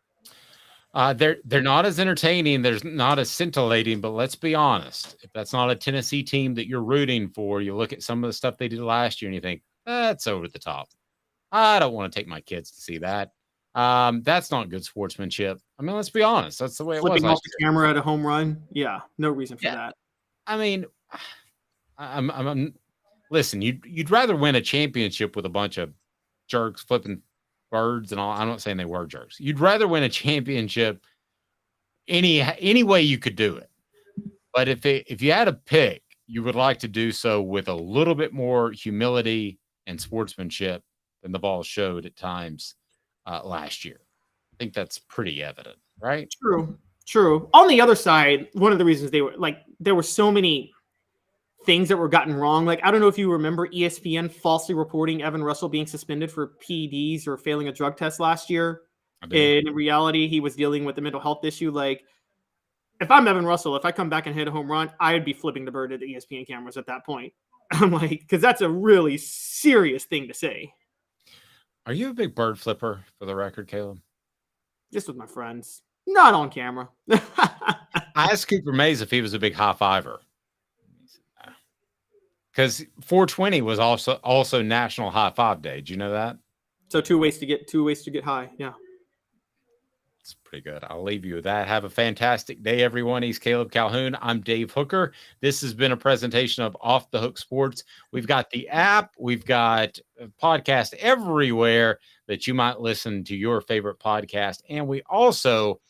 They're not as entertaining. They're not as scintillating, but let's be honest. If that's not a Tennessee team that you're rooting for, you look at some of the stuff they did last year and you think, that's over the top. I don't want to take my kids to see that. That's not good sportsmanship. I mean, let's be honest. That's the way it was. Flipping off the camera at a home run. Yeah, no reason for that. I mean, listen, you'd rather win a championship with a bunch of jerks flipping birds and all. I'm not saying they were jerks. You'd rather win a championship any way you could do it. But if you had a pick, you would like to do so with a little bit more humility and sportsmanship than the Vols showed at times last year. I think that's pretty evident, right? True. On the other side, one of the reasons there were so many things that were gotten wrong. Like, I don't know if you remember ESPN falsely reporting Evan Russell being suspended for PEDs or failing a drug test last year. And in reality, he was dealing with a mental health issue. Like, if I'm Evan Russell, if I come back and hit a home run, I'd be flipping the bird at the ESPN cameras at that point. I'm like, because that's a really serious thing to say. Are you a big bird flipper, for the record, Caleb? Just with my friends. Not on camera. I asked Cooper Mays if he was a big high fiver. Because 420 was also National High Five Day. Did you know that? So two ways to get high. Yeah. It's pretty good. I'll leave you with that. Have a fantastic day, everyone. He's Caleb Calhoun. I'm Dave Hooker. This has been a presentation of Off the Hook Sports. We've got the app. We've got a podcast everywhere that you might listen to your favorite podcast. And we also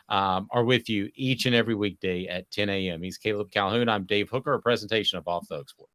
are with you each and every weekday at 10 a.m. He's Caleb Calhoun. I'm Dave Hooker, a presentation of Off the Hook Sports.